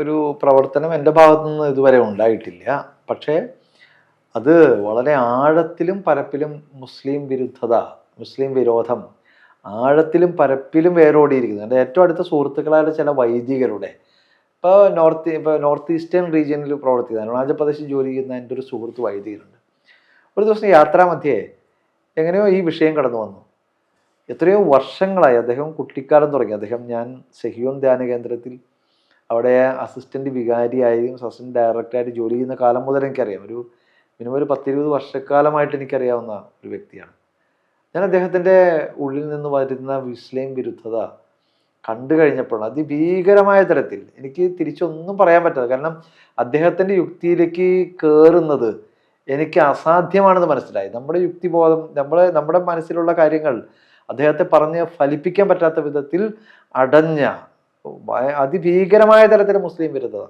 ഒരു പ്രവർത്തനം എൻ്റെ ഭാഗത്തു നിന്ന് ഇതുവരെ ഉണ്ടായിട്ടില്ല. പക്ഷേ അത് വളരെ ആഴത്തിലും പരപ്പിലും മുസ്ലിം വിരോധം ആഴത്തിലും പരപ്പിലും വേരോടിയിരിക്കുന്നു. എൻ്റെ ഏറ്റവും അടുത്ത സുഹൃത്തുക്കളായ ചില വൈദികരുടെ ഇപ്പോൾ നോർത്ത് ഈസ്റ്റേൺ റീജിയനിൽ പ്രവർത്തിക്കുന്ന അരുണാചൽ പ്രദേശിൽ ജോലി ചെയ്യുന്ന എൻ്റെ ഒരു സുഹൃത്ത് വൈദികരുണ്ട്. ഒരു ദിവസം യാത്രാമധ്യേ എങ്ങനെയോ ഈ വിഷയം കടന്നു വന്നു. എത്രയോ വർഷങ്ങളായി അദ്ദേഹം കുട്ടിക്കാലം തുടങ്ങി. ഞാൻ സെഹിയോൻ ധ്യാന കേന്ദ്രത്തിൽ അവിടെ അസിസ്റ്റന്റ് വികാരിയായും അസിസ്റ്റന്റ് ഡയറക്ടറായിട്ട് ജോലി ചെയ്യുന്ന കാലം മുതൽ എനിക്കറിയാം. മിനിമം ഒരു 10-20 വർഷക്കാലമായിട്ട് എനിക്കറിയാവുന്ന ഒരു വ്യക്തിയാണ് ഞാൻ. അദ്ദേഹത്തിൻ്റെ ഉള്ളിൽ നിന്ന് വരുന്ന മുസ്ലിം വിരുദ്ധത കണ്ടു കഴിഞ്ഞപ്പോഴാണ് അതിഭീകരമായ തരത്തിൽ എനിക്ക് തിരിച്ചൊന്നും പറയാൻ പറ്റാതെ. കാരണം അദ്ദേഹത്തിൻ്റെ യുക്തിയിലേക്ക് കയറുന്നത് എനിക്ക് അസാധ്യമാണെന്ന് മനസ്സിലായി. നമ്മുടെ യുക്തിബോധം നമ്മുടെ മനസ്സിലുള്ള കാര്യങ്ങൾ അദ്ദേഹത്തെ പറഞ്ഞ് ഫലിപ്പിക്കാൻ പറ്റാത്ത വിധത്തിൽ അടഞ്ഞ അതിഭീകരമായ തരത്തിൽ മുസ്ലിം വിരുദ്ധത.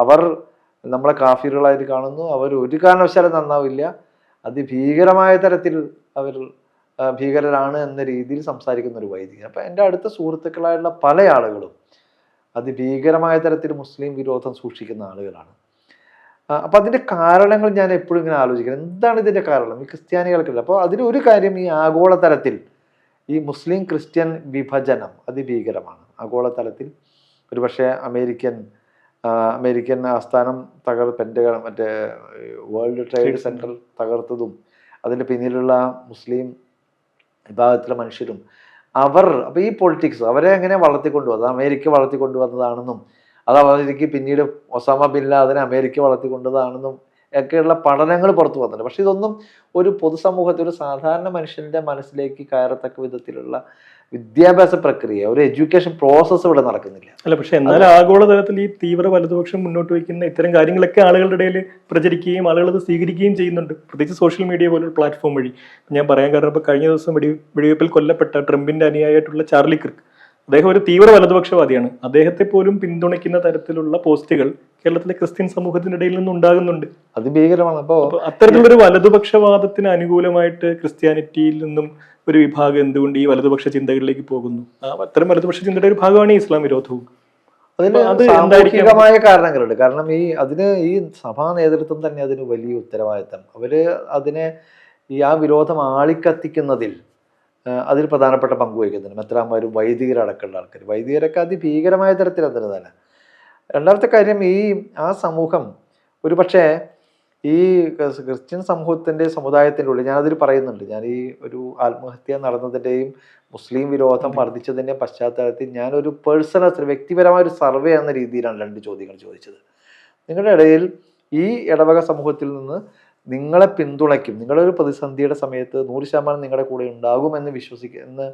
അവർ നമ്മളെ കാഫിറുകളായിട്ട് കാണുന്നു, അവർ ഒരു കാരണവശാലും നന്നാവില്ല, അതിഭീകരമായ തരത്തിൽ അവർ ഭീകരരാണ് എന്ന രീതിയിൽ സംസാരിക്കുന്ന ഒരു വൈദികൻ. അപ്പം എൻ്റെ അടുത്ത സുഹൃത്തുക്കളായുള്ള പല ആളുകളും അതിഭീകരമായ തരത്തിൽ മുസ്ലിം വിരോധം സൂക്ഷിക്കുന്ന ആളുകളാണ്. അപ്പം അതിൻ്റെ കാരണങ്ങൾ ഞാൻ എപ്പോഴും ഇങ്ങനെ ആലോചിക്കുന്നത്, എന്താണ് ഇതിൻ്റെ കാരണം? ഈ ക്രിസ്ത്യാനികൾക്കില്ല. അപ്പോൾ അതിലൊരു കാര്യം, ഈ ആഗോളതലത്തിൽ ഈ മുസ്ലിം ക്രിസ്ത്യൻ വിഭജനം അതിഭീകരമാണ്. ആഗോളതലത്തിൽ ഒരുപക്ഷെ അമേരിക്കൻ ആസ്ഥാനം പെൻറ്റഗൺ വേൾഡ് ട്രേഡ് സെൻറ്റർ തകർത്തതും അതിൻ്റെ പിന്നിലുള്ള മുസ്ലിം വിഭാഗത്തിലെ മനുഷ്യരും അപ്പോൾ ഈ പൊളിറ്റിക്സ് അവരെ എങ്ങനെ വളർത്തിക്കൊണ്ടുവന്നത്, അമേരിക്ക വളർത്തിക്കൊണ്ടുവന്നതാണെന്നും അത് അമേരിക്ക പിന്നീട് ഒസാമ ബിൻ ലാദനെ അമേരിക്ക വളർത്തിക്കൊണ്ടതാണെന്നും ഒക്കെയുള്ള പഠനങ്ങൾ പുറത്തു വന്നിട്ടുണ്ട്. പക്ഷെ ഇതൊന്നും ഒരു പൊതുസമൂഹത്തിൽ ഒരു സാധാരണ മനുഷ്യൻ്റെ മനസ്സിലേക്ക് കയറത്തക്ക വിധത്തിലുള്ള വിദ്യാഭ്യാസ പ്രക്രിയ, ഒരു എഡ്യൂക്കേഷൻ പ്രോസസ്സ് ഇവിടെ നടക്കുന്നില്ല. അല്ല, പക്ഷെ എന്നാൽ ആഗോളതലത്തിൽ ഈ തീവ്ര വലതുപക്ഷം മുന്നോട്ട് വയ്ക്കുന്ന ഇത്തരം കാര്യങ്ങളൊക്കെ ആളുകളുടെ ഇടയിൽ പ്രചരിക്കുകയും ആളുകൾ അത് സ്വീകരിക്കുകയും ചെയ്യുന്നുണ്ട്, പ്രത്യേകിച്ച് സോഷ്യൽ മീഡിയ പോലൊരു പ്ലാറ്റ്ഫോം വഴി. ഞാൻ പറയാൻ കാരണം, ഇപ്പോൾ കഴിഞ്ഞ ദിവസം വെടിവയ്പിൽ കൊല്ലപ്പെട്ട ട്രംപിന്റെ അനുയായിട്ടുള്ള ചാർലി കിർക്ക്, അദ്ദേഹം ഒരു തീവ്ര വലതുപക്ഷവാദിയാണ്. അദ്ദേഹത്തെ പോലും പിന്തുണയ്ക്കുന്ന തരത്തിലുള്ള പോസ്റ്റുകൾ കേരളത്തിലെ ക്രിസ്ത്യൻ സമൂഹത്തിനിടയിൽ നിന്നും ഉണ്ടാകുന്നുണ്ട്. അത് ഭീകരമാണ്. അപ്പോൾ അത്തരത്തിലൊരു വലതുപക്ഷവാദത്തിന് അനുകൂലമായിട്ട് ക്രിസ്ത്യാനിറ്റിയിൽ നിന്നും ഒരു വിഭാഗം എന്തുകൊണ്ട് ഈ വലതുപക്ഷ ചിന്തകളിലേക്ക് പോകുന്നു? അത്തരം വലതുപക്ഷ ചിന്തയുടെ ഒരു ഭാഗമാണ് ഈ ഇസ്ലാം വിരോധവും. അതിന് സാമൂഹികമായ കാരണങ്ങളുണ്ട്. കാരണം ഈ സഭാ നേതൃത്വം തന്നെ അതിന് വലിയ ഉത്തരവാദിത്തം. അവര് അതിനെ ആ വിരോധം ആളിക്കത്തിക്കുന്നതിൽ അതിൽ പ്രധാനപ്പെട്ട പങ്ക് വഹിക്കുന്നുണ്ട്. മെത്രാന്മാരും വൈദികരടക്കമുള്ള ആൾക്കാർ, വൈദികരൊക്കെ അതിഭീകരമായ തരത്തിൽ അതിന് തന്നെ. രണ്ടാമത്തെ കാര്യം, ആ സമൂഹം ഒരു പക്ഷേ ഈ ക്രിസ്ത്യൻ സമുദായത്തിൻ്റെ ഉള്ളിൽ, ഞാനതിൽ പറയുന്നുണ്ട്, ഞാൻ ഈ ഒരു ആത്മഹത്യ നടന്നതിൻ്റെയും മുസ്ലിം വിരോധം വർദ്ധിച്ചതിൻ്റെയും പശ്ചാത്തലത്തിൽ ഞാനൊരു പേഴ്സണൽ വ്യക്തിപരമായ ഒരു സർവേ എന്ന രീതിയിലാണ് 2 ചോദ്യങ്ങൾ ചോദിച്ചത്. നിങ്ങളുടെ ഇടയിൽ ഈ ഇടവക സമൂഹത്തിൽ നിന്ന് നിങ്ങളെ പിന്തുണയ്ക്കും, നിങ്ങളുടെ ഒരു പ്രതിസന്ധിയുടെ സമയത്ത് 100% നിങ്ങളുടെ കൂടെ ഉണ്ടാകുമെന്ന് എന്ന്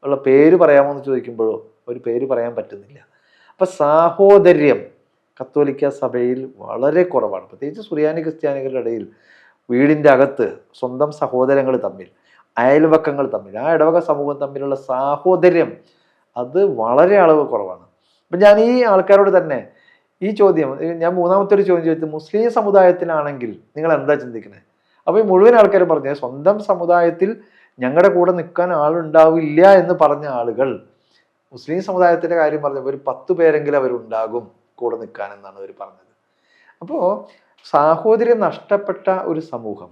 ഉള്ള പേര് പറയാമോ എന്ന് ചോദിക്കുമ്പോഴോ ഒരു പേര് പറയാൻ പറ്റുന്നില്ല. അപ്പം സാഹോദര്യം കത്തോലിക്ക സഭയിൽ വളരെ കുറവാണ്. പ്രത്യേകിച്ച് സുറിയാനി ക്രിസ്ത്യാനികളുടെ ഇടയിൽ വീടിൻ്റെ അകത്ത് സ്വന്തം സഹോദരങ്ങൾ തമ്മിൽ, അയൽവക്കങ്ങൾ തമ്മിൽ, ആ ഇടവക സമൂഹം തമ്മിലുള്ള സാഹോദര്യം അത് വളരെ അളവ് കുറവാണ്. അപ്പം ഞാൻ ഈ ആൾക്കാരോട് തന്നെ ഈ ചോദ്യം, ഞാൻ മൂന്നാമത്തെ ഒരു ചോദ്യം ചോദിച്ചത്, മുസ്ലിം സമുദായത്തിലാണെങ്കിൽ നിങ്ങൾ എന്താ ചിന്തിക്കുന്നത്? അപ്പോൾ ഈ മുഴുവൻ ആൾക്കാരും പറഞ്ഞത് സ്വന്തം സമുദായത്തിൽ ഞങ്ങളുടെ കൂടെ നിൽക്കാൻ ആളുണ്ടാവില്ല എന്ന് പറഞ്ഞ ആളുകൾ മുസ്ലിം സമുദായത്തിൻ്റെ കാര്യം പറഞ്ഞപ്പോൾ ഒരു 10 പേരെങ്കിലും അവരുണ്ടാകും കൂടെ നിൽക്കാൻ എന്നാണ് അവർ പറഞ്ഞത്. അപ്പോൾ സാഹോദര്യം നഷ്ടപ്പെട്ട ഒരു സമൂഹം,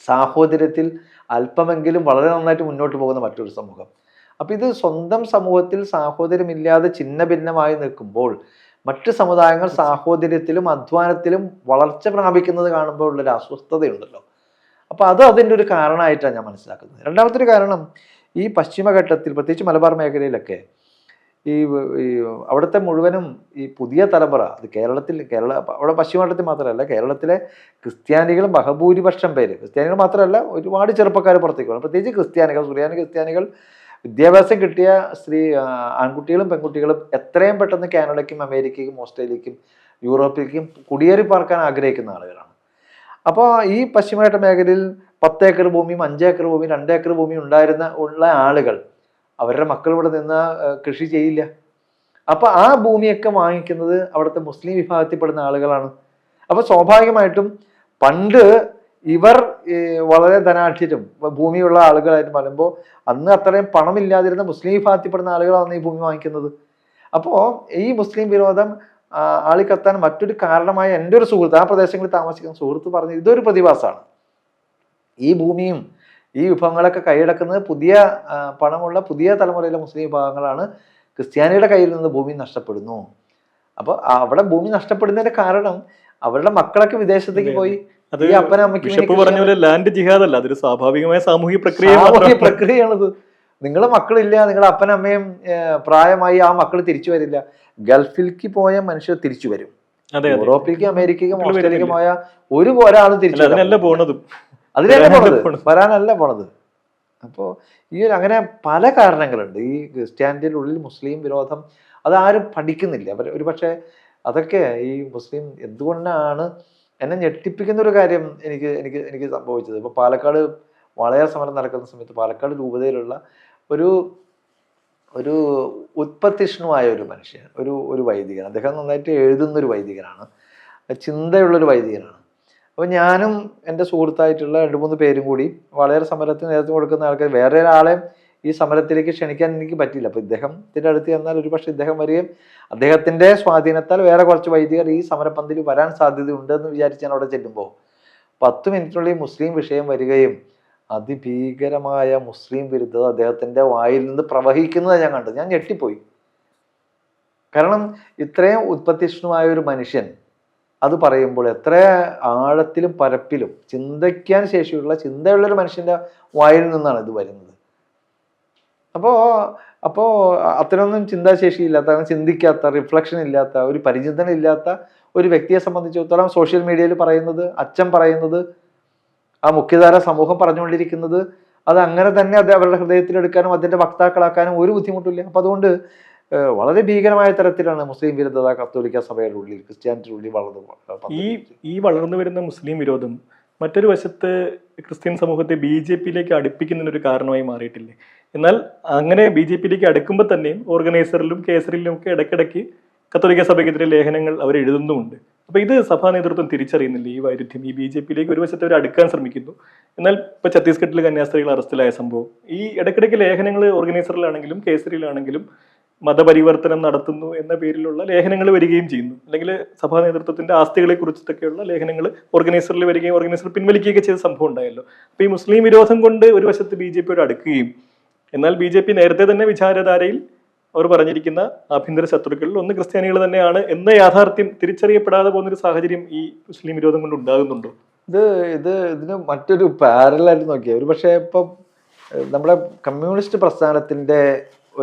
സാഹോദര്യത്തിൽ അല്പമെങ്കിലും വളരെ നന്നായിട്ട് മുന്നോട്ട് പോകുന്ന മറ്റൊരു സമൂഹം. അപ്പം ഇത് സ്വന്തം സമൂഹത്തിൽ സാഹോദര്യമില്ലാതെ ഛിന്ന ഭിന്നമായി നിൽക്കുമ്പോൾ മറ്റ് സമുദായങ്ങൾ സാഹോദര്യത്തിലും അധ്വാനത്തിലും വളർച്ച പ്രാപിക്കുന്നത് കാണുമ്പോൾ ഉള്ളൊരു അസ്വസ്ഥതയുണ്ടല്ലോ. അപ്പോൾ അതിൻ്റെ ഒരു കാരണമായിട്ടാണ് ഞാൻ മനസ്സിലാക്കുന്നത്. രണ്ടാമത്തെ ഒരു കാരണം, ഈ പശ്ചിമഘട്ടത്തിൽ പ്രത്യേകിച്ച് മലബാർ മേഖലയിലൊക്കെ ഈ അവിടുത്തെ മുഴുവനും ഈ പുതിയ തലമുറ, അത് അവിടെ പശ്ചിമഘട്ടത്തിൽ മാത്രമല്ല, കേരളത്തിലെ ക്രിസ്ത്യാനികൾ ബഹുഭൂരിപക്ഷം പേര്, ക്രിസ്ത്യാനികൾ മാത്രമല്ല ഒരുപാട് ചെറുപ്പക്കാർ പുറത്തേക്ക് പോകും. പ്രത്യേകിച്ച് ക്രിസ്ത്യാനികൾ, സുറിയാനി ക്രിസ്ത്യാനികൾ, വിദ്യാഭ്യാസം കിട്ടിയ ആൺകുട്ടികളും പെൺകുട്ടികളും എത്രയും പെട്ടെന്ന് കാനഡയ്ക്കും അമേരിക്കയ്ക്കും ഓസ്ട്രേലിയക്കും യൂറോപ്പിലേക്കും കുടിയേറി പാർക്കാൻ ആഗ്രഹിക്കുന്ന ആളുകളാണ്. അപ്പോൾ ഈ പശ്ചിമഘട്ട മേഖലയിൽ 10 ഏക്കർ ഭൂമിയും 5 ഏക്കർ ഭൂമിയും 2 ഏക്കർ ഭൂമിയും ഉള്ള ആളുകൾ അവരുടെ മക്കൾ ഇവിടെ നിന്ന് കൃഷി ചെയ്യില്ല. അപ്പോൾ ആ ഭൂമിയൊക്കെ വാങ്ങിക്കുന്നത് അവിടുത്തെ മുസ്ലിം വിഭാഗത്തിൽപ്പെടുന്ന ആളുകളാണ്. അപ്പോൾ സ്വാഭാവികമായിട്ടും പണ്ട് ഇവർ വളരെ ധനാഠ്യരും ഭൂമിയുള്ള ആളുകളായിട്ട് പറയുമ്പോൾ അന്ന് അത്രയും പണമില്ലാതിരുന്ന മുസ്ലിം വിഭാഗത്തിൽപ്പെടുന്ന ആളുകളാണ് ഈ ഭൂമി വാങ്ങിക്കുന്നത്. അപ്പോൾ ഈ മുസ്ലിം വിരോധം ആളിക്കത്താൻ മറ്റൊരു കാരണമായ എൻ്റെ ഒരു സുഹൃത്ത്, ആ പ്രദേശങ്ങളിൽ താമസിക്കുന്ന സുഹൃത്ത് പറഞ്ഞു, ഇതൊരു പ്രതിഭാസമാണ്. ഈ ഭൂമിയും ഈ വിഭവങ്ങളൊക്കെ കൈയടക്കുന്നത് പുതിയ പണമുള്ള പുതിയ തലമുറയിലെ മുസ്ലിം വിഭാഗങ്ങളാണ്. ക്രിസ്ത്യാനിയുടെ കയ്യിൽ നിന്ന് ഭൂമി നഷ്ടപ്പെടുന്നു. അപ്പോൾ അവിടെ ഭൂമി നഷ്ടപ്പെടുന്നതിന്റെ കാരണം അവരുടെ മക്കളൊക്കെ വിദേശത്തേക്ക് പോയി. ഈ അപ്പനമ്മയ്ക്ക് ലാൻഡ് ജിഹാദ് അല്ല, അതൊരു സ്വാഭാവികമായ സാമൂഹിക പ്രക്രിയയാണിത്. നിങ്ങളെ മക്കളില്ല, നിങ്ങളെ അപ്പനമ്മയും പ്രായമായി, ആ മക്കൾ തിരിച്ചു വരില്ല. ഗൾഫിലേക്ക് പോയ മനുഷ്യർ തിരിച്ചു വരും. യൂറോപ്പിലേക്കും അമേരിക്കയ്ക്കും ഓസ്ട്രേലിയക്കും പോയ ഒരാളും തിരിച്ചു അതിനല്ല പോണത്, വരാനല്ല പോണത്. അപ്പോൾ അങ്ങനെ പല കാരണങ്ങളുണ്ട്. ഈ ക്രിസ്ത്യാനിറ്റിയുടെ ഉള്ളിൽ മുസ്ലിം വിരോധം അതാരും പഠിക്കുന്നില്ല. ഒരു പക്ഷേ അതൊക്കെ ഈ മുസ്ലിം എന്തുകൊണ്ടാണ് എന്നെ ഞെട്ടിപ്പിക്കുന്ന ഒരു കാര്യം എനിക്ക് സംഭവിച്ചത്. ഇപ്പോൾ പാലക്കാട് വാളയാർ സമരം നടക്കുന്ന സമയത്ത് പാലക്കാട് രൂപതയിലുള്ള ഒരു ഉത്പത്തിഷ്ണുവായ ഒരു മനുഷ്യൻ, ഒരു വൈദികൻ, അദ്ദേഹം നന്നായിട്ട് എഴുതുന്നൊരു വൈദികനാണ്, ചിന്തയുള്ളൊരു വൈദികനാണ്. അപ്പോൾ ഞാനും എൻ്റെ സുഹൃത്തായിട്ടുള്ള 2-3 പേരും കൂടി വാളയാർ സമരത്തിന് നേതൃത്വം കൊടുക്കുന്ന ആൾക്കാർ, വേറെ ഒരാളെ ഈ സമരത്തിലേക്ക് ക്ഷണിക്കാൻ എനിക്ക് പറ്റില്ല. അപ്പോൾ ഇദ്ദേഹത്തിൻ്റെ അടുത്ത് ചെന്നാൽ ഒരു പക്ഷേ ഇദ്ദേഹം വരികയും അദ്ദേഹത്തിൻ്റെ സ്വാധീനത്താൽ വേറെ കുറച്ച് വൈദികർ ഈ സമരപന്തിയിൽ വരാൻ സാധ്യതയുണ്ട് എന്ന് വിചാരിച്ച് ഞാൻ അവിടെ ചെല്ലുമ്പോൾ 10 മിനിറ്റിനുള്ളിൽ മുസ്ലിം വിഷയം വരികയും അതിഭീകരമായ മുസ്ലിം വിരുദ്ധത അദ്ദേഹത്തിൻ്റെ വായിൽ നിന്ന് പ്രവഹിക്കുന്നത് ഞാൻ കണ്ടു. ഞാൻ ഞെട്ടിപ്പോയി. കാരണം ഇത്രയും ഉത്പത്തിഷ്ണുമായ ഒരു മനുഷ്യൻ അത് പറയുമ്പോൾ എത്ര ആഴത്തിലും പരപ്പിലും ചിന്തിക്കാൻ ശേഷിയുള്ള ചിന്തയുള്ളൊരു മനുഷ്യൻ്റെ വായിൽ നിന്നാണ് ഇത് വരുന്നത്. അപ്പോൾ അത്രയൊന്നും ചിന്താശേഷിയില്ലാത്ത, ചിന്തിക്കാത്ത, റിഫ്ലക്ഷൻ ഇല്ലാത്ത, ഒരു പരിചിന്തനം ഇല്ലാത്ത ഒരു വ്യക്തിയെ സംബന്ധിച്ചിടത്തോളം സോഷ്യൽ മീഡിയയിൽ പറയുന്നത്, അച്ഛൻ പറയുന്നത്, ആ മുഖ്യധാര സമൂഹം പറഞ്ഞുകൊണ്ടിരിക്കുന്നത് അത് അങ്ങനെ തന്നെ അത് അവരുടെ ഹൃദയത്തിലെടുക്കാനും അതിന്റെ വക്താക്കളാക്കാനും ഒരു ബുദ്ധിമുട്ടില്ല. അപ്പൊ അതുകൊണ്ട് വളരെ ഭീകരമായ തരത്തിലാണ് മുസ്ലിം വിരുദ്ധത കത്തോലിക്ക സഭയുടെ ഉള്ളിൽ, ക്രിസ്ത്യാനിറ്റിയുടെ ഉള്ളിൽ ഈ വളർന്നു വരുന്ന മുസ്ലിം വിരോധം മറ്റൊരു വശത്ത് ക്രിസ്ത്യൻ സമൂഹത്തെ BJP-യിലേക്ക് അടുപ്പിക്കുന്നതിനൊരു കാരണമായി മാറിയിട്ടില്ലേ? എന്നാൽ അങ്ങനെ BJP-യിലേക്ക് അടുക്കുമ്പോൾ തന്നെയും ഓർഗനൈസറിലും കേസറിലും ഒക്കെ ഇടയ്ക്കിടയ്ക്ക് കത്തോലിക്ക സഭയ്ക്കെതിരെ ലേഖനങ്ങൾ അവർ എഴുതുന്നുമുണ്ട്. അപ്പൊ ഇത് സഭാ നേതൃത്വം തിരിച്ചറിയുന്നില്ല ഈ വൈരുദ്ധ്യം. ഈ BJP-യിലേക്ക് ഒരു വശത്ത് അവർ അടുക്കാൻ ശ്രമിക്കുന്നു, എന്നാൽ ഇപ്പൊ ഛത്തീസ്ഗഡിൽ കന്യാസ്ത്രീകൾ അറസ്റ്റിലായ സംഭവം, ഈ ഇടയ്ക്കിടയ്ക്ക് ലേഖനങ്ങൾ ഓർഗനൈസറിലാണെങ്കിലും കേസറിയിലാണെങ്കിലും മതപരിവർത്തനം നടത്തുന്നു എന്ന പേരിലുള്ള ലേഖനങ്ങൾ വരികയും ചെയ്യുന്നു. അല്ലെങ്കിൽ സഭാ നേതൃത്വത്തിന്റെ ആസ്തികളെ കുറിച്ചിട്ടൊക്കെയുള്ള ലേഖനങ്ങൾ ഓർഗനൈസറിൽ വരികയും ഓർഗനൈസർ പിൻവലിക്കുകയൊക്കെ ചെയ്ത സംഭവം ഉണ്ടായല്ലോ. അപ്പൊ ഈ മുസ്ലിം വിരോധം കൊണ്ട് ഒരു വശത്ത് BJP-യോട് അടുക്കുകയും, എന്നാൽ BJP നേരത്തെ തന്നെ വിചാരധാരയിൽ അവർ പറഞ്ഞിരിക്കുന്ന ആഭ്യന്തര ശത്രുക്കളിൽ ഒന്ന് ക്രിസ്ത്യാനികൾ തന്നെയാണ് എന്ന യാഥാർത്ഥ്യം തിരിച്ചറിയപ്പെടാതെ പോകുന്നൊരു സാഹചര്യം ഈ മുസ്ലിം വിരോധം കൊണ്ട് ഉണ്ടാകുന്നുണ്ടോ? ഇതിന് മറ്റൊരു പാരലായിട്ട് നോക്കിയാൽ ഒരു പക്ഷേ ഇപ്പം നമ്മുടെ കമ്മ്യൂണിസ്റ്റ് പ്രസ്ഥാനത്തിന്റെ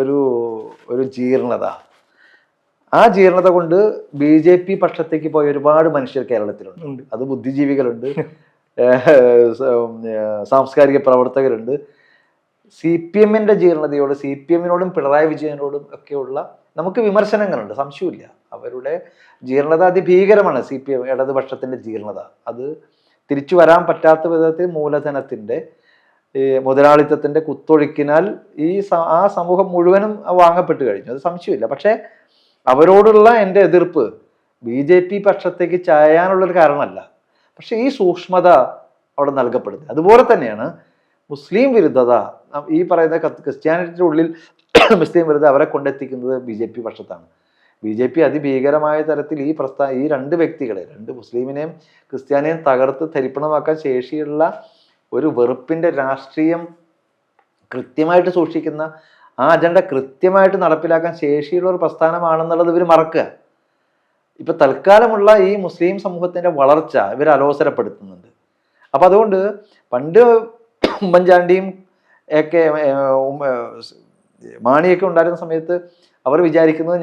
ഒരു ജീർണത, ആ ജീർണത കൊണ്ട് BJP പക്ഷത്തേക്ക് പോയ ഒരുപാട് മനുഷ്യർ കേരളത്തിലുണ്ട്. അത് ബുദ്ധിജീവികളുണ്ട്, സാംസ്കാരിക പ്രവർത്തകരുണ്ട്. CPM-ന്റെ ജീർണതയോട്, CPM-നോടും പിണറായി വിജയനോടും ഒക്കെയുള്ള നമുക്ക് വിമർശനങ്ങളുണ്ട്, സംശയമില്ല. അവരുടെ ജീർണത അതിഭീകരമാണ്. CPM ഇടതുപക്ഷത്തിന്റെ ജീർണത അത് തിരിച്ചു വരാൻ പറ്റാത്ത വിധത്തിൽ മൂലധനത്തിന്റെ മുതലാളിത്തത്തിന്റെ കുത്തൊഴുക്കിനാൽ ആ സമൂഹം മുഴുവനും വാങ്ങപ്പെട്ടു കഴിഞ്ഞു, അത് സംശയമില്ല. പക്ഷെ അവരോടുള്ള എൻ്റെ എതിർപ്പ് BJP പക്ഷത്തേക്ക് ചായാനുള്ളൊരു കാരണമല്ല. പക്ഷെ ഈ സൂക്ഷ്മത അവിടെ നൽകപ്പെടുന്നത്. അതുപോലെ തന്നെയാണ് മുസ്ലിം വിരുദ്ധത, ഈ പറയുന്ന ക്രിസ്ത്യാനിറ്റിയുടെ ഉള്ളിൽ മുസ്ലിം വിരുദ്ധത അവരെ കൊണ്ടെത്തിക്കുന്നത് BJP പക്ഷത്താണ്. BJP അതിഭീകരമായ തരത്തിൽ ഈ രണ്ട് വ്യക്തികളെ, രണ്ട് മുസ്ലിമിനെയും ക്രിസ്ത്യാനിയെയും തകർത്ത് തരിപ്പണമാക്കാൻ ശേഷിയുള്ള ഒരു വെറുപ്പിന്റെ രാഷ്ട്രീയം കൃത്യമായിട്ട് സൂക്ഷിക്കുന്ന, ആ അജണ്ട കൃത്യമായിട്ട് നടപ്പിലാക്കാൻ ശേഷിയുള്ള ഒരു പ്രസ്ഥാനമാണെന്നുള്ളത് ഇവർ മറക്കുക. ഇപ്പൊ തൽക്കാലമുള്ള ഈ മുസ്ലിം സമൂഹത്തിന്റെ വളർച്ച ഇവർ അലോസരപ്പെടുത്തുന്നുണ്ട്. അപ്പൊ അതുകൊണ്ട് പണ്ട് ഉമ്മൻചാണ്ടിയും ഒക്കെ മാണിയൊക്കെ ഉണ്ടായിരുന്ന സമയത്ത് അവർ വിചാരിക്കുന്നത്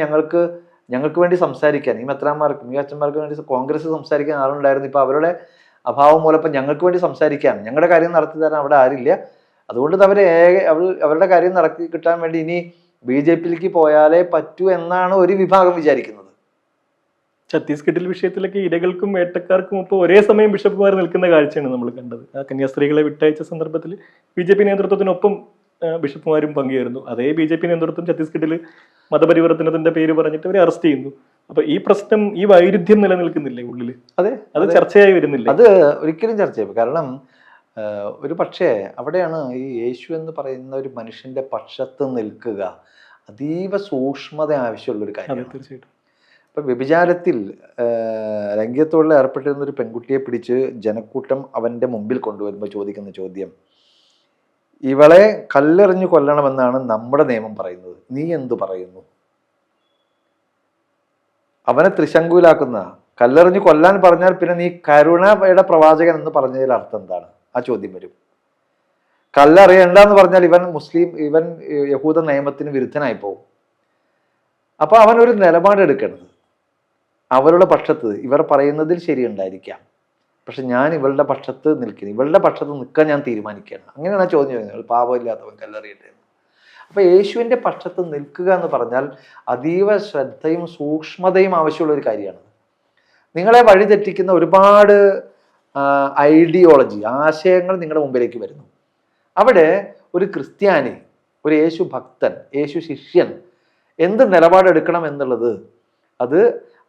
ഞങ്ങൾക്ക് വേണ്ടി സംസാരിക്കാൻ, ഈ മെത്രാന്മാർക്കും ഈ അച്ഛന്മാർക്ക് വേണ്ടി കോൺഗ്രസ് സംസാരിക്കാൻ ആളുണ്ടായിരുന്നു. ഇപ്പൊ അവരുടെ അഭാവം മൂലം ഇപ്പം ഞങ്ങൾക്ക് വേണ്ടി സംസാരിക്കാൻ, ഞങ്ങളുടെ കാര്യം നടത്തി തരാൻ അവിടെ ആരില്ല. അതുകൊണ്ട് അവരുടെ കാര്യം നടത്തി കിട്ടാൻ വേണ്ടി ഇനി BJP-യിലേക്ക് പോയാലേ പറ്റൂ എന്നാണ് ഒരു വിഭാഗം വിചാരിക്കുന്നത്. ഛത്തീസ്ഗഡിൽ വിഷയത്തിലൊക്കെ ഇരകൾക്കും വേട്ടക്കാർക്കും ഒപ്പം ഒരേ സമയം ബിഷപ്പുമാർ നിൽക്കുന്ന കാഴ്ചയാണ് നമ്മൾ കണ്ടത്. ആ കന്യാസ്ത്രീകളെ വിട്ടയച്ച സന്ദർഭത്തിൽ BJP നേതൃത്വത്തിനൊപ്പം ബിഷപ്പുമാരും പങ്കുചേരുന്നു. അതേ BJP നേതൃത്വം ഛത്തീസ്ഗഡിൽ മതപരിവർത്തനത്തിന്റെ പേര് പറഞ്ഞിട്ട് അവരെ അറസ്റ്റ് ചെയ്യുന്നു. അപ്പൊ ഈ പ്രശ്നം, ഈ വൈരുദ്ധ്യം നിലനിൽക്കുന്നില്ലേ ഉള്ളില്? അത് ചർച്ചയായി വരുന്നില്ല. അത് ഒരിക്കലും ചർച്ച ചെയ്യും. കാരണം ഒരു പക്ഷേ അവിടെയാണ് ഈ യേശു എന്ന് പറയുന്ന ഒരു മനുഷ്യന്റെ പക്ഷത്ത് നിൽക്കുക അതീവ സൂക്ഷ്മത ആവശ്യമുള്ള ഒരു കാര്യം. തീർച്ചയായിട്ടും. ഇപ്പൊ വ്യഭിചാരത്തിൽ ലൈംഗികത്തൊഴിൽ ഏർപ്പെട്ടിരുന്ന ഒരു പെൺകുട്ടിയെ പിടിച്ച് ജനക്കൂട്ടം അവന്റെ മുമ്പിൽ കൊണ്ടുവരുമ്പോൾ ചോദിക്കുന്ന ചോദ്യം, ഇവളെ കല്ലെറിഞ്ഞു കൊല്ലണമെന്നാണ് നമ്മുടെ നിയമം പറയുന്നത്, നീ എന്തു പറയുന്നു? അവനെ ത്രിശങ്കുവിലാക്കുന്ന, കല്ലെറിഞ്ഞു കൊല്ലാൻ പറഞ്ഞാൽ പിന്നെ നീ കരുണയുടെ പ്രവാചകൻ എന്ന് പറഞ്ഞതിൽ അർത്ഥം എന്താണ്? ആ ചോദ്യം വരും. കല്ലെറിയണ്ടെന്ന് പറഞ്ഞാൽ ഇവൻ യഹൂദ നിയമത്തിന് വിരുദ്ധനായി പോകും. അപ്പൊ അവൻ ഒരു നിലപാടെടുക്കേണ്ടത്, അവരുടെ പക്ഷത്ത് ഇവർ പറയുന്നതിൽ ശരിയുണ്ടായിരിക്കാം, പക്ഷെ ഞാൻ ഇവളുടെ പക്ഷത്ത് നിൽക്കുന്നു, ഇവളുടെ പക്ഷത്ത് നിൽക്കാൻ ഞാൻ തീരുമാനിക്കുകയാണ്. അങ്ങനെയാണ് ആ ചോദ്യം ചോദിക്കുന്നത്, പാപമില്ലാത്തവൻ കല്ലെറിയട്ടെ. അപ്പൊ യേശുവിന്റെ പക്ഷത്ത് നിൽക്കുക എന്ന് പറഞ്ഞാൽ അതീവ ശ്രദ്ധയും സൂക്ഷ്മതയും ആവശ്യമുള്ള ഒരു കാര്യമാണ്. നിങ്ങളെ വഴിതെറ്റിക്കുന്ന ഒരുപാട് ഐഡിയോളജി, ആശയങ്ങൾ നിങ്ങളുടെ മുമ്പിലേക്ക് വരുന്നു. അവിടെ ഒരു ക്രിസ്ത്യാനി, ഒരു യേശു ഭക്തൻ, യേശു ശിഷ്യൻ എന്ത് നിലപാടെടുക്കണം എന്നുള്ളത് അത്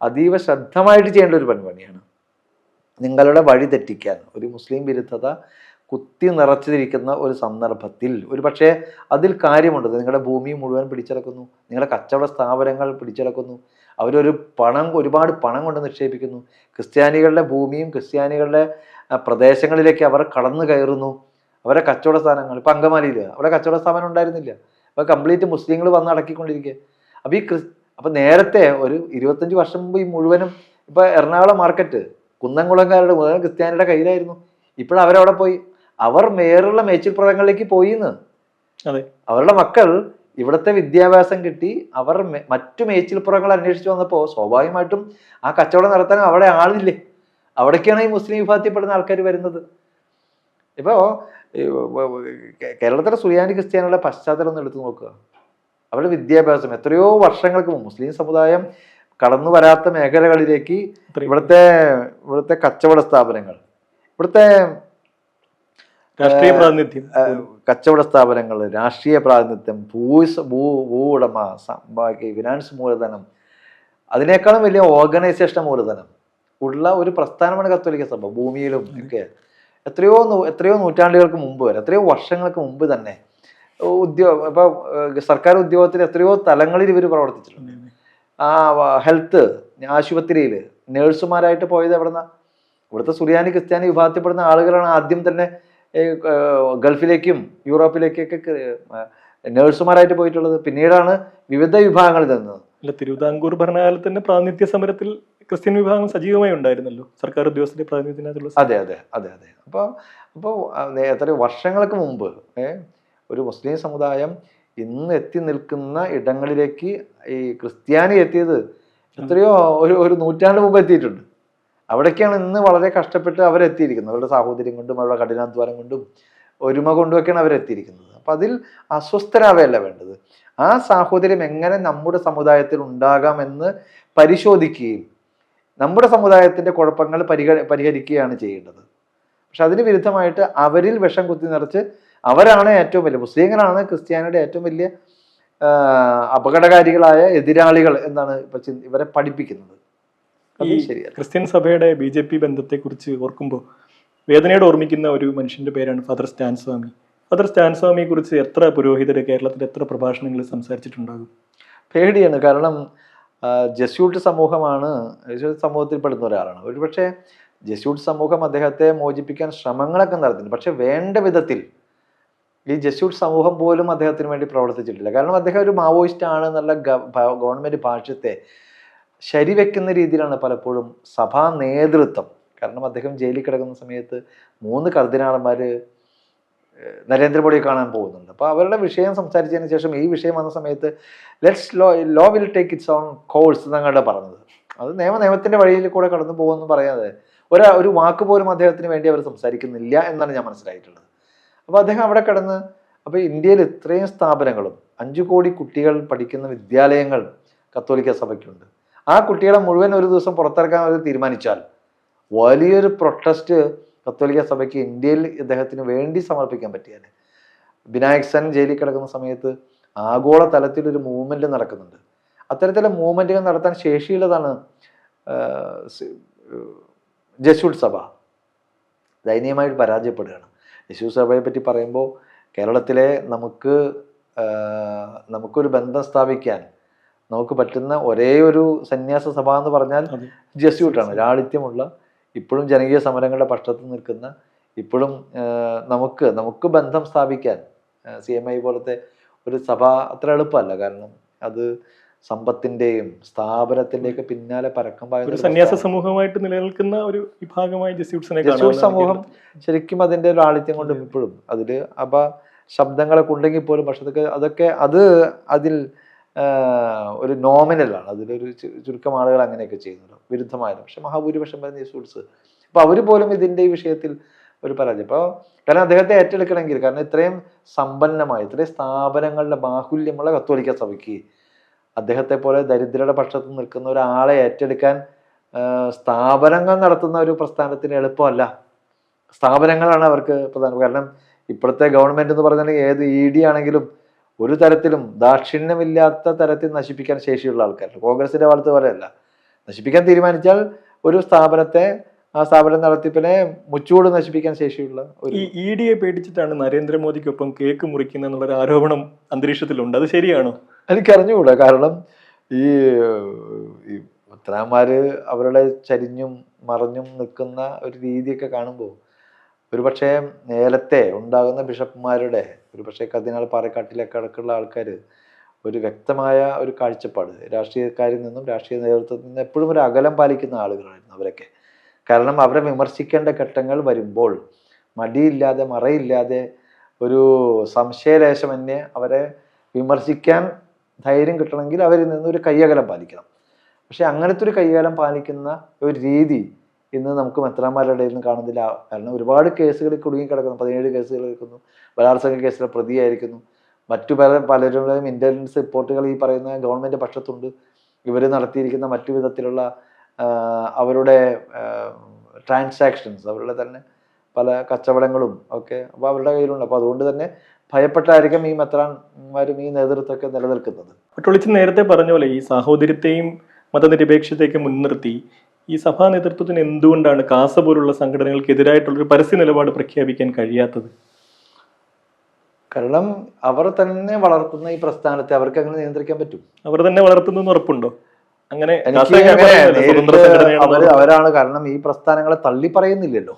അതീവ ശ്രദ്ധമായിട്ട് ചെയ്യേണ്ട ഒരു പണിയാണ്. നിങ്ങളുടെ വഴി തെറ്റിക്കാൻ ഒരു മുസ്ലിം വിരുദ്ധത കുത്തി നിറച്ചിരിക്കുന്ന ഒരു സന്ദർഭത്തിൽ ഒരു പക്ഷേ അതിൽ കാര്യമുണ്ട്. നിങ്ങളുടെ ഭൂമി മുഴുവൻ പിടിച്ചെടുക്കുന്നു, നിങ്ങളുടെ കച്ചവട സ്ഥാപനങ്ങൾ പിടിച്ചെടുക്കുന്നു, ഒരുപാട് പണം കൊണ്ട് നിക്ഷേപിക്കുന്നു, ക്രിസ്ത്യാനികളുടെ ഭൂമിയും ക്രിസ്ത്യാനികളുടെ പ്രദേശങ്ങളിലേക്ക് അവർ കടന്നു കയറുന്നു, അവരുടെ കച്ചവട സ്ഥാനങ്ങൾ. ഇപ്പം അങ്കമാലിയിൽ അവിടെ കച്ചവട സ്ഥാപനം ഉണ്ടായിരുന്നില്ല, അപ്പോൾ കംപ്ലീറ്റ് മുസ്ലിങ്ങൾ വന്ന് അടക്കിക്കൊണ്ടിരിക്കുക. അപ്പം നേരത്തെ ഒരു 25 വർഷം മുമ്പ് ഈ മുഴുവനും ഇപ്പം എറണാകുളം മാർക്കറ്റ് കുന്നംകുളംകാരുടെ മുഴുവൻ ക്രിസ്ത്യാനിയുടെ കയ്യിലായിരുന്നു. ഇപ്പോഴവരവിടെ പോയി, അവർ മേറുള്ള മേച്ചിൽപ്പുറങ്ങളിലേക്ക് പോയിന്ന്. അവരുടെ മക്കൾ ഇവിടുത്തെ വിദ്യാഭ്യാസം കിട്ടി അവർ മറ്റു മേച്ചിൽപ്പുറങ്ങൾ അന്വേഷിച്ച് വന്നപ്പോൾ സ്വാഭാവികമായിട്ടും ആ കച്ചവടം നടത്താൻ അവിടെ ആളില്ലേ. അവിടേക്കാണ് ഈ മുസ്ലിം വിഭാഗത്തിൽപ്പെടുന്ന ആൾക്കാർ വരുന്നത്. ഇപ്പോൾ കേരളത്തിലെ സുറിയാനി ക്രിസ്ത്യാനികളുടെ പശ്ചാത്തലം ഒന്ന് എടുത്തു നോക്കുക. അവരുടെ വിദ്യാഭ്യാസം എത്രയോ വർഷങ്ങൾക്ക് മുമ്പ് മുസ്ലിം സമുദായം കടന്നു വരാത്ത മേഖലകളിലേക്ക് ഇവിടുത്തെ കച്ചവട സ്ഥാപനങ്ങൾ, ഇവിടുത്തെ രാഷ്ട്രീയ പ്രാതിനിധ്യം, കച്ചവട സ്ഥാപനങ്ങൾ, രാഷ്ട്രീയ പ്രാതിനിധ്യം, ഭൂ ഉടമ, ഫിനാൻസ് മൂലധനം, അതിനേക്കാളും വലിയ ഓർഗനൈസേഷൻ മൂലധനം ഉള്ള ഒരു പ്രസ്ഥാനമാണ് കത്തോലിക്ക സഭ. ഭൂമിയിലും ഒക്കെ എത്രയോ നൂറ്റാണ്ടുകൾക്ക് മുമ്പ് വരെ, എത്രയോ വർഷങ്ങൾക്ക് മുമ്പ് തന്നെ ഇപ്പൊ സർക്കാർ ഉദ്യോഗത്തിൽ എത്രയോ തലങ്ങളിൽ ഇവർ പ്രവർത്തിച്ചിട്ടുണ്ട്. ഹെൽത്ത്, ആശുപത്രിയിൽ നേഴ്സുമാരായിട്ട് പോയത് എവിടെന്നാ? ഇവിടുത്തെ സുറിയാനി ക്രിസ്ത്യാനി വിഭാഗത്തിൽപ്പെടുന്ന ആളുകളാണ് ആദ്യം തന്നെ ഗൾഫിലേക്കും യൂറോപ്പിലേക്കൊക്കെ നേഴ്സുമാരായിട്ട് പോയിട്ടുള്ളത്. പിന്നീടാണ് വിവിധ വിഭാഗങ്ങളിൽ നിന്നത്. അല്ല, തിരുവിതാംകൂർ ഭരണകാലത്തിന്റെ പ്രാതിനിധ്യ സമരത്തിൽ ക്രിസ്ത്യൻ വിഭാഗം സജീവമായി ഉണ്ടായിരുന്നല്ലോ, സർക്കാർ ഉദ്യോഗസ്ഥരുടെ പ്രാതിനിധ്യത്തിനകത്തുള്ള. അതെ അതെ അതെ അതെ അപ്പോൾ എത്ര വർഷങ്ങൾക്ക് മുമ്പ് ഒരു മുസ്ലിം സമുദായം ഇന്ന് എത്തി നിൽക്കുന്ന ഇടങ്ങളിലേക്ക് ഈ ക്രിസ്ത്യാനി എത്തിയത് എത്രയോ ഒരു നൂറ്റാണ്ട് മുമ്പ് എത്തിയിട്ടുണ്ട്. അവിടേക്കാണ് ഇന്ന് വളരെ കഷ്ടപ്പെട്ട് അവരെത്തിയിരിക്കുന്നത്. അവരുടെ സാഹോദര്യം കൊണ്ടും അവരുടെ കഠിനാധ്വാനം കൊണ്ടും ഒരുമ കൊണ്ടുമൊക്കെയാണ് അവരെത്തിയിരിക്കുന്നത്. അപ്പം അതിൽ അസ്വസ്ഥരാവുകയല്ല വേണ്ടത്. ആ സാഹോദര്യം എങ്ങനെ നമ്മുടെ സമുദായത്തിൽ ഉണ്ടാകാമെന്ന് പരിശോധിക്കുകയും നമ്മുടെ സമുദായത്തിൻ്റെ കുഴപ്പങ്ങൾ പരിഹരിക്കുകയാണ് ചെയ്യേണ്ടത്. പക്ഷെ അതിന് വിരുദ്ധമായിട്ട് അവരിൽ വിഷം കുത്തി നിറച്ച് അവരാണ് ഏറ്റവും വലിയ, മുസ്ലിങ്ങളാണ് ക്രിസ്ത്യാനിയുടെ ഏറ്റവും വലിയ അപകടകാരികളായ എതിരാളികൾ എന്നാണ് ഇവരെ പഠിപ്പിക്കുന്നത്. ക്രിസ്ത്യൻ സഭയുടെ BJP ബന്ധത്തെക്കുറിച്ച് ഓർക്കുമ്പോൾ വേദനയോടെ ഓർമ്മിക്കുന്ന ഒരു മനുഷ്യന്റെ പേരാണ് ഫാദർ സ്റ്റാൻ സ്വാമി. ഫാദർ സ്റ്റാൻ സ്വാമിയെ കുറിച്ച് എത്ര പുരോഹിതർ കേരളത്തിൽ എത്ര പ്രഭാഷണങ്ങൾ സംസാരിച്ചിട്ടുണ്ടാകും? പേടിയാണ്. കാരണം ജസ്യൂട്ട് സമൂഹമാണ്, സമൂഹത്തിൽപ്പെടുന്ന ഒരാളാണ്. ഒരുപക്ഷെ ജസ്യൂട്ട് സമൂഹം അദ്ദേഹത്തെ മോചിപ്പിക്കാൻ ശ്രമങ്ങളൊക്കെ നടത്തുന്നു. പക്ഷെ വേണ്ട വിധത്തിൽ ഈ ജസ്യൂട്ട് സമൂഹം പോലും അദ്ദേഹത്തിന് വേണ്ടി പ്രവർത്തിച്ചിട്ടില്ല. കാരണം അദ്ദേഹം ഒരു മാവോയിസ്റ്റ് ആണ് എന്നുള്ള ഗവൺമെന്റ് ഭാഷ്യത്തെ ശരിവെക്കുന്ന രീതിയിലാണ് പലപ്പോഴും സഭാ നേതൃത്വം. കാരണം അദ്ദേഹം ജയിലിൽ കിടക്കുന്ന സമയത്ത് 3 കർദിനാളന്മാർ നരേന്ദ്രമോദിയെ കാണാൻ പോകുന്നുണ്ട്. അപ്പോൾ അവരുടെ വിഷയം സംസാരിച്ചതിന് ശേഷം ഈ വിഷയം വന്ന സമയത്ത് law will take its own course എന്നങ്ങടെ പറഞ്ഞത്. അത് നിയമത്തിൻ്റെ വഴിയിൽ കൂടെ കടന്നു പോകുമെന്ന് പറയാതെ ഒരു വാക്ക് പോലും അദ്ദേഹത്തിന് വേണ്ടി അവർ സംസാരിക്കുന്നില്ല എന്നാണ് ഞാൻ മനസ്സിലായിട്ടുള്ളത്. അപ്പോൾ അദ്ദേഹം അവിടെ കിടന്ന്, അപ്പോൾ ഇന്ത്യയിൽ ഇത്രയും സ്ഥാപനങ്ങളും 5 കോടി കുട്ടികൾ പഠിക്കുന്ന വിദ്യാലയങ്ങൾ കത്തോലിക്ക സഭയ്ക്കുണ്ട്. ആ കുട്ടികളെ മുഴുവൻ ഒരു ദിവസം പുറത്തിറക്കാൻ അവർ തീരുമാനിച്ചാൽ വലിയൊരു പ്രൊട്ടസ്റ്റ് കത്തോലിക്ക സഭയ്ക്ക് ഇന്ത്യയിൽ ഇദ്ദേഹത്തിന് വേണ്ടി സമർപ്പിക്കാൻ പറ്റിയാൽ. വിനായക് സെൻ ജയിലിൽ കിടക്കുന്ന സമയത്ത് ആഗോള തലത്തിലൊരു മൂവ്മെന്റ് നടക്കുന്നുണ്ട്. അത്തരത്തിലുള്ള മൂവ്മെന്റുകൾ നടത്താൻ ശേഷിയുള്ളതാണ് ജസ്യൂട്ട് സഭ. ദയനീയമായിട്ട് പരാജയപ്പെടുകയാണ്. ജസ്യൂട്ട് സഭയെ പറ്റി പറയുമ്പോൾ കേരളത്തിലെ നമുക്കൊരു ബന്ധം സ്ഥാപിക്കാൻ നമുക്ക് പറ്റുന്ന ഒരേ ഒരു സന്യാസ സഭ എന്ന് പറഞ്ഞാൽ ജസ്യൂട്ടാണ്. ലാളിത്യമുള്ള, ഇപ്പോഴും ജനകീയ സമരങ്ങളുടെ പക്ഷത്ത് നിൽക്കുന്ന, ഇപ്പോഴും നമുക്ക് ബന്ധം സ്ഥാപിക്കാൻ CMI പോലത്തെ ഒരു സഭ അത്ര എളുപ്പമല്ല. കാരണം അത് സമ്പത്തിന്റെയും സ്ഥാപനത്തിന്റെയൊക്കെ പിന്നാലെ പരക്കം പായുന്ന സന്യാസ സമൂഹമായിട്ട് നിലനിൽക്കുന്ന ഒരു വിഭാഗമായി ജസ്യൂട്ട് സമൂഹം ശരിക്കും അതിന്റെ ലാളിത്യം കൊണ്ടും ഇപ്പോഴും അതില് ശബ്ദങ്ങളൊക്കെ ഉണ്ടെങ്കിൽ പോലും പക്ഷെ അതൊക്കെ അതിൽ ഒരു നോമിനലാണ്. അതിലൊരു ചുരുക്കം ആളുകൾ അങ്ങനെയൊക്കെ ചെയ്യുന്നുണ്ട് വിരുദ്ധമായാലും. പക്ഷെ മഹാഭൂരിപക്ഷം വരുന്ന ജസ്യൂട്ട്സ്. അപ്പൊ അവർ പോലും ഇതിന്റെ ഈ വിഷയത്തിൽ ഒരു പരാജയം. അപ്പോൾ കാരണം അദ്ദേഹത്തെ ഏറ്റെടുക്കണമെങ്കിൽ, കാരണം ഇത്രയും സമ്പന്നമായ, ഇത്രയും സ്ഥാപനങ്ങളുടെ ബാഹുല്യമുള്ള കത്തോലിക്ക സഭയ്ക്ക് അദ്ദേഹത്തെ പോലെ ദരിദ്രരുടെ പക്ഷത്ത് നിൽക്കുന്ന ഒരാളെ ഏറ്റെടുക്കാൻ സ്ഥാപനങ്ങൾ നടത്തുന്ന ഒരു പ്രസ്ഥാനത്തിന് എളുപ്പമല്ല. സ്ഥാപനങ്ങളാണ് അവർക്ക് പ്രധാനം. കാരണം ഇപ്പോഴത്തെ ഗവൺമെന്റ് എന്ന് പറഞ്ഞാൽ ഏത് ED ആണെങ്കിലും ഒരു തരത്തിലും ദാക്ഷിണ്യമില്ലാത്ത തരത്തിൽ നശിപ്പിക്കാൻ ശേഷിയുള്ള ആൾക്കാരുണ്ട്. കോൺഗ്രസിന്റെ കാലത്ത് പോലെയല്ല. നശിപ്പിക്കാൻ തീരുമാനിച്ചാൽ ഒരു സ്ഥാപനത്തെ, ആ സ്ഥാപനം നടത്തിപ്പിനെ മുച്ചൂട് നശിപ്പിക്കാൻ ശേഷിയുള്ള ഈ ED പേടിച്ചിട്ടാണ് നരേന്ദ്രമോദിക്കൊപ്പം കേക്ക് മുറിക്കുന്ന എന്നുള്ളൊരു ആരോപണം അന്തരീക്ഷത്തിലുണ്ട്. അത് ശരിയാണോ? എനിക്കറിഞ്ഞുകൂടാ. കാരണം ഈ ഉത്തരാമാര് അവരുടെ ചരിഞ്ഞും മറഞ്ഞും നിൽക്കുന്ന ഒരു രീതിയൊക്കെ കാണുമ്പോൾ ഒരുപക്ഷെ നേരത്തെ ഉണ്ടാകുന്ന ബിഷപ്പുമാരുടെ, ഒരുപക്ഷെ കർദിനാൾ പാറക്കാട്ടിലൊക്കെ അടക്കമുള്ള ആൾക്കാർ ഒരു വ്യക്തമായ ഒരു കാഴ്ചപ്പാട്, രാഷ്ട്രീയക്കാരിൽ നിന്നും രാഷ്ട്രീയ നേതൃത്വത്തിൽ നിന്നും എപ്പോഴും ഒരു അകലം പാലിക്കുന്ന ആളുകളായിരുന്നു അവരൊക്കെ. കാരണം അവരെ വിമർശിക്കേണ്ട ഘട്ടങ്ങൾ വരുമ്പോൾ മടിയില്ലാതെ, മറയില്ലാതെ, ഒരു സംശയലേശമന്യേ അവരെ വിമർശിക്കാൻ ധൈര്യം കിട്ടണമെങ്കിൽ അവരിൽ നിന്ന് ഒരു കയ്യകലം പാലിക്കണം. പക്ഷെ അങ്ങനത്തെ ഒരു കയ്യകലം പാലിക്കുന്ന ഒരു രീതി ഇന്ന് നമുക്ക് മെത്രാന്മാരുടെ ഇടയിൽ നിന്ന് കാണുന്നില്ല. കാരണം ഒരുപാട് കേസുകളിൽ കുടുങ്ങിക്കിടക്കുന്നു. 17 കേസുകൾ എടുക്കുന്നു, ബലാത്സംഗ കേസിലെ പ്രതിയായിരിക്കുന്നു. മറ്റു പലരുടെയും ഇന്റലിജൻസ് റിപ്പോർട്ടുകൾ ഈ പറയുന്ന ഗവൺമെന്റ് പക്ഷത്തുണ്ട്. ഇവർ നടത്തിയിരിക്കുന്ന മറ്റു വിധത്തിലുള്ള അവരുടെ ട്രാൻസാക്ഷൻസ്, അവരുടെ തന്നെ പല കച്ചവടങ്ങളും ഒക്കെ അപ്പോൾ അവരുടെ കയ്യിലുണ്ട്. അപ്പോൾ അതുകൊണ്ട് തന്നെ ഭയപ്പെട്ടായിരിക്കും ഈ മെത്രാന്മാരും ഈ നേതൃത്വമൊക്കെ നിലനിൽക്കുന്നത്. പട്ടോളിച്ചൻ നേരത്തെ പറഞ്ഞ പോലെ ഈ സാഹോദര്യത്തെയും മതനിരപേക്ഷതയൊക്കെ മുൻനിർത്തി ഈ സഭാ നേതൃത്വത്തിന് എന്തുകൊണ്ടാണ് കാസ പോലുള്ള സംഘടനകൾക്കെതിരായിട്ടുള്ളൊരു പരസ്യ നിലപാട് പ്രഖ്യാപിക്കാൻ കഴിയാത്തത്? കാരണം അവർ തന്നെ വളർത്തുന്ന ഈ പ്രസ്ഥാനത്തെ അവർക്ക് അങ്ങനെ നിയന്ത്രിക്കാൻ പറ്റും. അവർ തന്നെ വളർത്തുന്നു ഉറപ്പുണ്ടോ? അങ്ങനെ അവരാണ്. കാരണം ഈ പ്രസ്ഥാനങ്ങളെ തള്ളി പറയുന്നില്ലല്ലോ.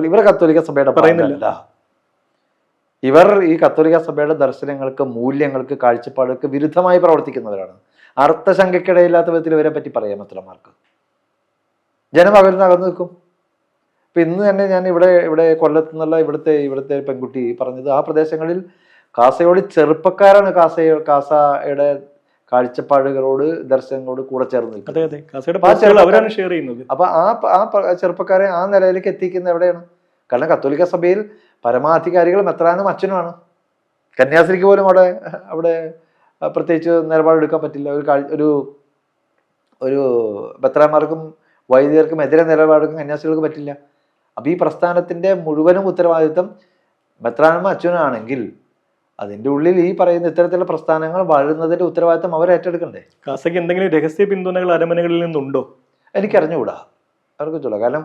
ഇവർ കത്തോലിക്ക സഭയുടെ പറയുന്നില്ല. ഇവർ ഈ കത്തോലിക്ക സഭയുടെ ദർശനങ്ങൾക്ക്, മൂല്യങ്ങൾക്ക്, കാഴ്ചപ്പാടുകൾക്ക് വിരുദ്ധമായി പ്രവർത്തിക്കുന്നവരാണ്. അർത്ഥശങ്കയ്ക്കിടയില്ലാത്ത വിധത്തിൽ ഇവരെ പറ്റി പറയാം മെത്രാന്മാർക്ക്. ജനം അകന്നു നിൽക്കും. ഇപ്പൊ ഇന്ന് തന്നെ ഞാൻ ഇവിടെ കൊല്ലത്തു നിന്നുള്ള ഇവിടുത്തെ പെൺകുട്ടി പറഞ്ഞത്, ആ പ്രദേശങ്ങളിൽ കാസയോട് ചെറുപ്പക്കാരാണ് കാസയുടെ കാഴ്ചപ്പാടുകളോട്, ദർശനങ്ങളോട് കൂടെ ചേർന്ന് നിൽക്കുന്നത്. അപ്പൊ ആ ചെറുപ്പക്കാരെ ആ നിലയിലേക്ക് എത്തിക്കുന്ന എവിടെയാണ്? കാരണം കത്തോലിക്ക സഭയിൽ പരമാധികാരികൾ മെത്രാനും അച്ഛനുമാണ്. കന്യാസ്ത്രീക്ക് പോലും അവിടെ പ്രത്യേകിച്ച് നിലപാടെടുക്കാൻ പറ്റില്ല. ഒരു മെത്രാന്മാർക്കും വൈദികർക്കും എതിരെ നിലപാടെടുക്കാൻ കന്യാസ്ത്രീകൾക്ക് പറ്റില്ല. അപ്പൊ ഈ പ്രസ്ഥാനത്തിന്റെ മുഴുവനും ഉത്തരവാദിത്വം മെത്രാനും അച്ഛനാണെങ്കിൽ അതിന്റെ ഉള്ളിൽ ഈ പറയുന്ന ഇത്തരത്തിലുള്ള പ്രസ്ഥാനങ്ങൾ വളരുന്നതിന്റെ ഉത്തരവാദിത്വം അവർ ഏറ്റെടുക്കണ്ടേ? കാസയ്ക്ക് എന്തെങ്കിലും രഹസ്യ പിന്തുണകൾ അരമനകളിൽ നിന്നുണ്ടോ? എനിക്കറിഞ്ഞുകൂടാ, അവർക്ക് ചൂടാ. കാരണം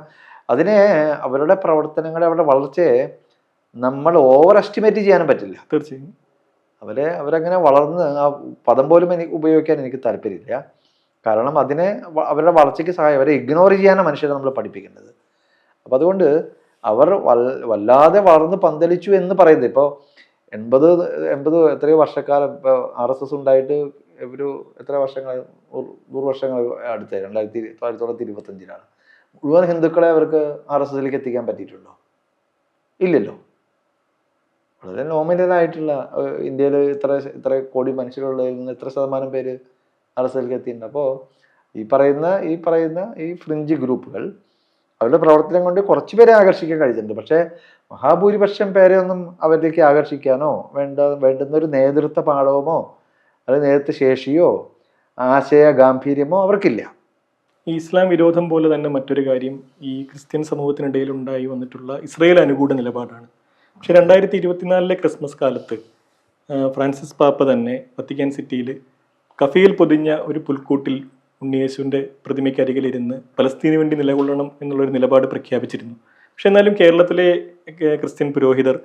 അതിനെ അവരുടെ പ്രവർത്തനങ്ങളെ, അവരുടെ വളർച്ചയെ നമ്മൾ ഓവർ എസ്റ്റിമേറ്റ് ചെയ്യാനും പറ്റില്ല. തീർച്ചയായും അവരങ്ങനെ വളർന്ന് ആ പദം പോലും ഉപയോഗിക്കാൻ എനിക്ക് താല്പര്യമില്ല. കാരണം അവരുടെ വളർച്ചയ്ക്ക് സഹായം, അവരെ ഇഗ്നോർ ചെയ്യാനാണ് മനുഷ്യരെ നമ്മൾ പഠിപ്പിക്കേണ്ടത്. അപ്പം അതുകൊണ്ട് അവർ വല്ലാതെ വളർന്ന് പന്തലിച്ചു എന്ന് പറയുന്നത്. ഇപ്പോൾ 80 എത്രയോ വർഷക്കാലം ഇപ്പോൾ RSS ഉണ്ടായിട്ട് എത്ര വർഷങ്ങൾ, 100 വർഷങ്ങൾ അടുത്ത 1925 മുഴുവൻ ഹിന്ദുക്കളെ അവർക്ക് RSSലേക്ക് എത്തിക്കാൻ പറ്റിയിട്ടുണ്ടോ? ഇല്ലല്ലോ. വളരെ നോമിനലായിട്ടുള്ള ഇന്ത്യയിൽ ഇത്ര കോടി മനുഷ്യരുള്ളതിൽ നിന്ന് എത്ര ശതമാനം പേര് RSSലേക്ക് എത്തിയിട്ടുണ്ട്. അപ്പോൾ ഈ പറയുന്ന ഈ ഫ്രിഞ്ച് ഗ്രൂപ്പുകൾ അവരുടെ പ്രവർത്തനം കൊണ്ട് കുറച്ച് പേരെ ആകർഷിക്കാൻ കഴിഞ്ഞിട്ടുണ്ട്. പക്ഷേ മഹാഭൂരിപക്ഷം പേരെ ഒന്നും അവരിലേക്ക് ആകർഷിക്കാനോ വേണ്ടുന്ന ഒരു നേതൃത്വ പാഠവുമോ അല്ലെങ്കിൽ നേതൃത്വ ശേഷിയോ ആശയ ഗാംഭീര്യമോ അവർക്കില്ല. ഈ ഇസ്ലാം വിരോധം പോലെ തന്നെ മറ്റൊരു കാര്യം ഈ ക്രിസ്ത്യൻ സമൂഹത്തിനിടയിൽ ഉണ്ടായി വന്നിട്ടുള്ള ഇസ്രയേൽ അനുകൂല നിലപാടാണ്. പക്ഷെ 2024 ക്രിസ്മസ് കാലത്ത് ഫ്രാൻസിസ് പാപ്പ തന്നെ വത്തിക്കാൻ സിറ്റിയിൽ കഫയിൽ പൊതിഞ്ഞ ഒരു പുൽക്കൂട്ടിൽ ഉണ്ണിയേശുവിൻ്റെ പ്രതിമയ്ക്കരികിലിരുന്ന് പലസ്തീന് വേണ്ടി നിലകൊള്ളണം എന്നുള്ളൊരു നിലപാട് പ്രഖ്യാപിച്ചിരുന്നു. പക്ഷെ എന്നാലും കേരളത്തിലെ ക്രിസ്ത്യൻ പുരോഹിതർ,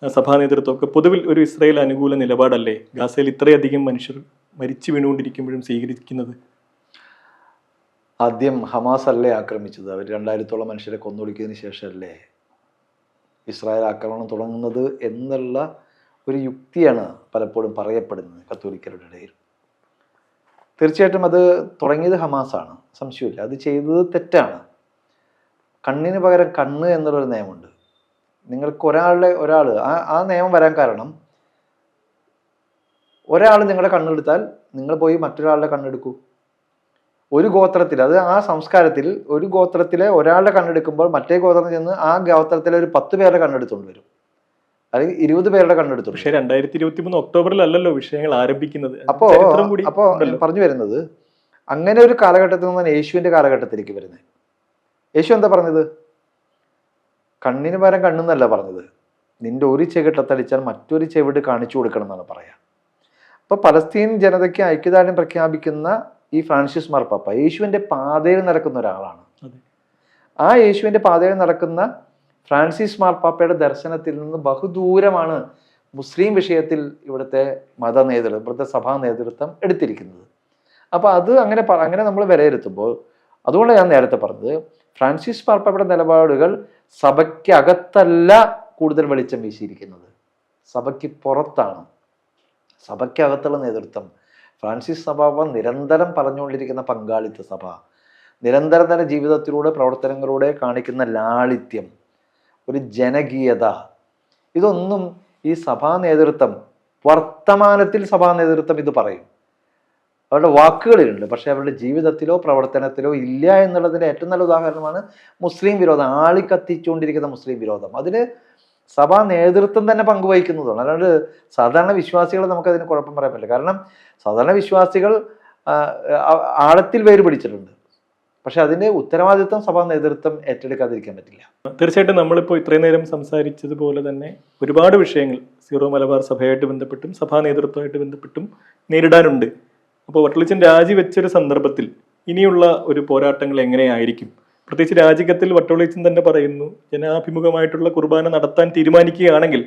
സഭാ നേതൃത്വമൊക്കെ പൊതുവിൽ ഒരു ഇസ്രായേൽ അനുകൂല നിലപാടല്ലേ ഗാസയിൽ ഇത്രയധികം മനുഷ്യർ മരിച്ചു വീണുകൊണ്ടിരിക്കുമ്പോഴും സ്വീകരിക്കുന്നത്? ആദ്യം ഹമാസ് അല്ലേ ആക്രമിച്ചത്? അവർ 2000-ഓളം മനുഷ്യരെ കൊന്നൊടുക്കിയതിന് ശേഷമല്ലേ ഇസ്രായേൽ ആക്രമണം തുടങ്ങുന്നത് എന്നുള്ള ഒരു യുക്തിയാണ് പലപ്പോഴും പറയപ്പെടുന്നത് കത്തോലിക്കരുടെ ഇടയിൽ. തീർച്ചയായിട്ടും അത് തുടങ്ങിയത് ഹമാസാണ്, സംശയമില്ല. അത് ചെയ്തത് തെറ്റാണ്. കണ്ണിന് പകരം കണ്ണ് എന്നുള്ളൊരു നിയമമുണ്ട്. നിങ്ങൾക്ക് ഒരാൾ ആ നിയമം വരാൻ കാരണം, ഒരാൾ നിങ്ങളുടെ കണ്ണെടുത്താൽ നിങ്ങൾ പോയി മറ്റൊരാളുടെ കണ്ണെടുക്കൂ. ഒരു ഗോത്രത്തിൽ, അത് ആ സംസ്കാരത്തിൽ ഒരു ഗോത്രത്തിലെ ഒരാളുടെ കണ്ണെടുക്കുമ്പോൾ മറ്റേ ഗോത്രത്തിൽ ചെന്ന് ആ ഗോത്രത്തിലെ ഒരു 10 പേരുടെ കണ്ണെടുത്തുകൊണ്ട് വരും, അല്ലെങ്കിൽ 20 പേരുടെ കണ്ണെടുത്തു. പക്ഷേ 2023 ഒക്ടോബറിലല്ലോ വിഷയങ്ങൾ ആരംഭിക്കുന്നത്. അപ്പോ പറഞ്ഞു വരുന്നത്, അങ്ങനെ ഒരു കാലഘട്ടത്തിൽ നിന്നാണ് യേശുവിന്റെ കാലഘട്ടത്തിലേക്ക് വരുന്നത്. യേശു എന്താ പറഞ്ഞത്? കണ്ണിന് പകരം കണ്ണെന്നല്ല പറഞ്ഞത്, നിന്റെ ഒരു ചെകിട്ടത്തടിച്ചാൽ മറ്റൊരു ചെവിട് കാണിച്ചു കൊടുക്കണം എന്നാണ് പറയാ. അപ്പൊ പലസ്തീൻ ജനതയ്ക്ക് ഐക്യദാർഢ്യം പ്രഖ്യാപിക്കുന്ന ഈ ഫ്രാൻസിസ് മാർപ്പാപ്പ യേശുവിന്റെ പാതയിൽ നടക്കുന്ന ഒരാളാണ്. ആ യേശുവിന്റെ പാതയിൽ നടക്കുന്ന ഫ്രാൻസിസ് മാർപ്പാപ്പയുടെ ദർശനത്തിൽ നിന്ന് ബഹുദൂരമാണ് മുസ്ലിം വിഷയത്തിൽ ഇവിടുത്തെ ഇവിടുത്തെ സഭാ നേതൃത്വം എടുത്തിരിക്കുന്നത്. അപ്പൊ അത് അങ്ങനെ നമ്മൾ വിലയിരുത്തുമ്പോൾ, അതുകൊണ്ട് ഞാൻ നേരത്തെ പറഞ്ഞത്, ഫ്രാൻസിസ് മാർപ്പാപ്പയുടെ നിലപാടുകൾ സഭയ്ക്കകത്തല്ല കൂടുതൽ വെളിച്ചം വീശിയിരിക്കുന്നത്, സഭയ്ക്ക് പുറത്താണ്. സഭയ്ക്കകത്തുള്ള നേതൃത്വം, ഫ്രാൻസിസ് സഭ നിരന്തരം പറഞ്ഞുകൊണ്ടിരിക്കുന്ന പങ്കാളിത്ത സഭ, നിരന്തരം തന്നെ ജീവിതത്തിലൂടെ പ്രവർത്തനങ്ങളിലൂടെ കാണിക്കുന്ന ലാളിത്യം, ഒരു ജനകീയത, ഇതൊന്നും ഈ സഭാ നേതൃത്വം, വർത്തമാനത്തിൽ സഭാ നേതൃത്വം ഇത് പറയും. അവരുടെ വാക്കുകളിലുണ്ട്, പക്ഷേ അവരുടെ ജീവിതത്തിലോ പ്രവർത്തനത്തിലോ ഇല്ല എന്നുള്ളതിൻ്റെ ഏറ്റവും നല്ല ഉദാഹരണമാണ് മുസ്ലിം വിരോധം, ആളിക്കത്തിച്ചുകൊണ്ടിരിക്കുന്ന മുസ്ലിം വിരോധം. അതിന് സഭാ നേതൃത്വം തന്നെ പങ്കുവഹിക്കുന്നതാണ്. അല്ലാണ്ട് സാധാരണ വിശ്വാസികൾ നമുക്കതിന് കുഴപ്പം പറയാൻ പറ്റില്ല. കാരണം സാധാരണ വിശ്വാസികൾ ആഴത്തിൽ വേര് പിടിച്ചിട്ടുണ്ട്, പക്ഷെ അതിൻ്റെ ഉത്തരവാദിത്വം സഭാ നേതൃത്വം ഏറ്റെടുക്കാതിരിക്കാൻ പറ്റില്ല. തീർച്ചയായിട്ടും നമ്മളിപ്പോൾ ഇത്രയും നേരം സംസാരിച്ചതുപോലെ തന്നെ ഒരുപാട് വിഷയങ്ങൾ സീറോ മലബാർ സഭയായിട്ട് ബന്ധപ്പെട്ടും സഭാ നേതൃത്വമായിട്ട് ബന്ധപ്പെട്ടും നേരിടാനുണ്ട്. അപ്പോൾ വട്ടളിച്ചൻ രാജിവെച്ചൊരു സന്ദർഭത്തിൽ ഇനിയുള്ള ഒരു പോരാട്ടങ്ങൾ എങ്ങനെയായിരിക്കും? പ്രത്യേകിച്ച് രാജിക്കത്തിൽ വട്ടളിച്ചൻ തന്നെ പറയുന്നു, ജനാഭിമുഖമായിട്ടുള്ള കുർബാന നടത്താൻ തീരുമാനിക്കുകയാണെങ്കിൽ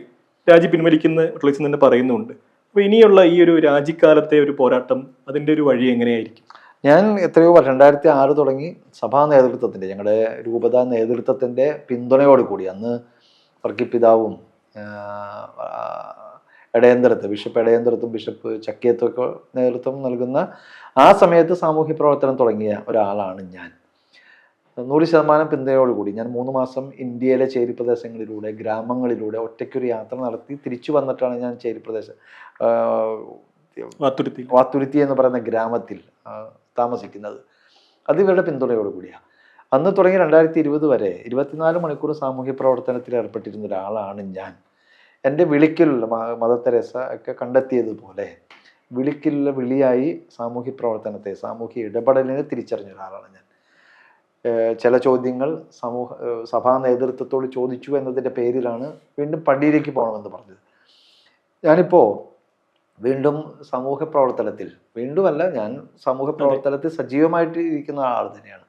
രാജി പിൻവലിക്കുന്ന വട്ടളിച്ചൻ തന്നെ പറയുന്നുണ്ട്. അപ്പോൾ ഇനിയുള്ള ഈ ഒരു രാജിക്കാലത്തെ ഒരു പോരാട്ടം, അതിൻ്റെ ഒരു വഴി എങ്ങനെയായിരിക്കും? ഞാൻ എത്രയോ 2006 തുടങ്ങി സഭാ നേതൃത്വത്തിൻ്റെ, ഞങ്ങളുടെ രൂപതാ നേതൃത്വത്തിൻ്റെ പിന്തുണയോടുകൂടി, അന്ന് വർഗീപിതാവും എടയന്തരത്ത് ബിഷപ്പ് എടയന്തരത്തും ബിഷപ്പ് ചക്കിയത്തൊക്കെ നേതൃത്വം നൽകുന്ന ആ സമയത്ത് സാമൂഹ്യ പ്രവർത്തനം തുടങ്ങിയ ഒരാളാണ് ഞാൻ. 100% പിന്തുണയോടുകൂടി ഞാൻ 3 മാസം ഇന്ത്യയിലെ ചേരി പ്രദേശങ്ങളിലൂടെ, ഗ്രാമങ്ങളിലൂടെ ഒറ്റയ്ക്കൊരു യാത്ര നടത്തി തിരിച്ചു വന്നിട്ടാണ് ഞാൻ ചേരി പ്രദേശം വാത്തുരുത്തി എന്ന് പറയുന്ന ഗ്രാമത്തിൽ താമസിക്കുന്നത്. അത് ഇവരുടെ പിന്തുണയോടുകൂടിയാണ്. അന്ന് തുടങ്ങി 2020 വരെ 24 മണിക്കൂർ സാമൂഹ്യ പ്രവർത്തനത്തിൽ ഏർപ്പെട്ടിരുന്ന ഒരാളാണ് ഞാൻ. എൻ്റെ വിളിക്കിലുള്ള മദർ തെരേസ ഒക്കെ കണ്ടെത്തിയതുപോലെ വിളിക്കിലുള്ള വിളിയായി സാമൂഹ്യ പ്രവർത്തനത്തെ, സാമൂഹ്യ ഇടപെടലിനെ തിരിച്ചറിഞ്ഞ ഒരാളാണ് ഞാൻ. ചില ചോദ്യങ്ങൾ സഭാ നേതൃത്വത്തോട് ചോദിച്ചു എന്നതിൻ്റെ പേരിലാണ് വീണ്ടും പള്ളിയിലേക്ക് പോകണമെന്ന് പറഞ്ഞത്. ഞാനിപ്പോൾ വീണ്ടും സമൂഹ പ്രവർത്തനത്തിൽ, വീണ്ടുമല്ല, ഞാൻ സമൂഹ പ്രവർത്തനത്തിൽ സജീവമായിട്ട് ഇരിക്കുന്ന ആൾ തന്നെയാണ്.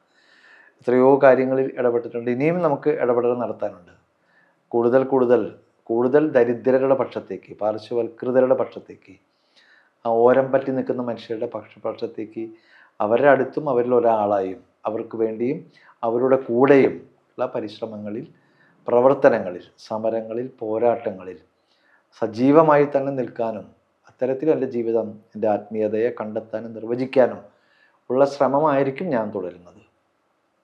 എത്രയോ കാര്യങ്ങളിൽ ഇടപെട്ടിട്ടുണ്ട്, ഇനിയും നമുക്ക് ഇടപെടൽ നടത്താനുണ്ട്. കൂടുതൽ ദരിദ്രരുടെ പക്ഷത്തേക്ക്, പാർശ്വവൽകൃതരുടെ പക്ഷത്തേക്ക്, ആ ഓരം പറ്റി നിൽക്കുന്ന മനുഷ്യരുടെ പക്ഷത്തേക്ക്, അവരുടെ അടുത്തും അവരിൽ ഒരാളായും അവർക്ക് വേണ്ടിയും അവരുടെ കൂടെയും ഉള്ള പരിശ്രമങ്ങളിൽ, പ്രവർത്തനങ്ങളിൽ, സമരങ്ങളിൽ, പോരാട്ടങ്ങളിൽ സജീവമായി തന്നെ നിൽക്കാനും, അത്തരത്തിൽ എൻ്റെ ജീവിതം, എൻ്റെ ആത്മീയതയെ കണ്ടെത്താനും നിർവചിക്കാനും ഉള്ള ശ്രമമായിരിക്കും ഞാൻ തുടരുന്നത്.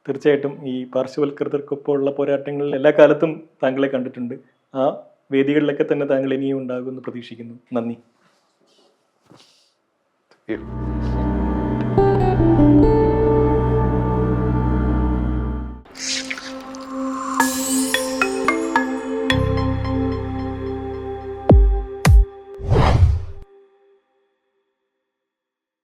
തീർച്ചയായിട്ടും ഈ പാർശ്വവൽകൃതർക്കൊപ്പമുള്ള പോരാട്ടങ്ങളിൽ എല്ലാ കാലത്തും താങ്കളെ കണ്ടിട്ടുണ്ട്. ആ വേദികളിലൊക്കെ തന്നെ താങ്കൾ ഇനിയും ഉണ്ടാകുമെന്ന് പ്രതീക്ഷിക്കുന്നു. നന്ദി.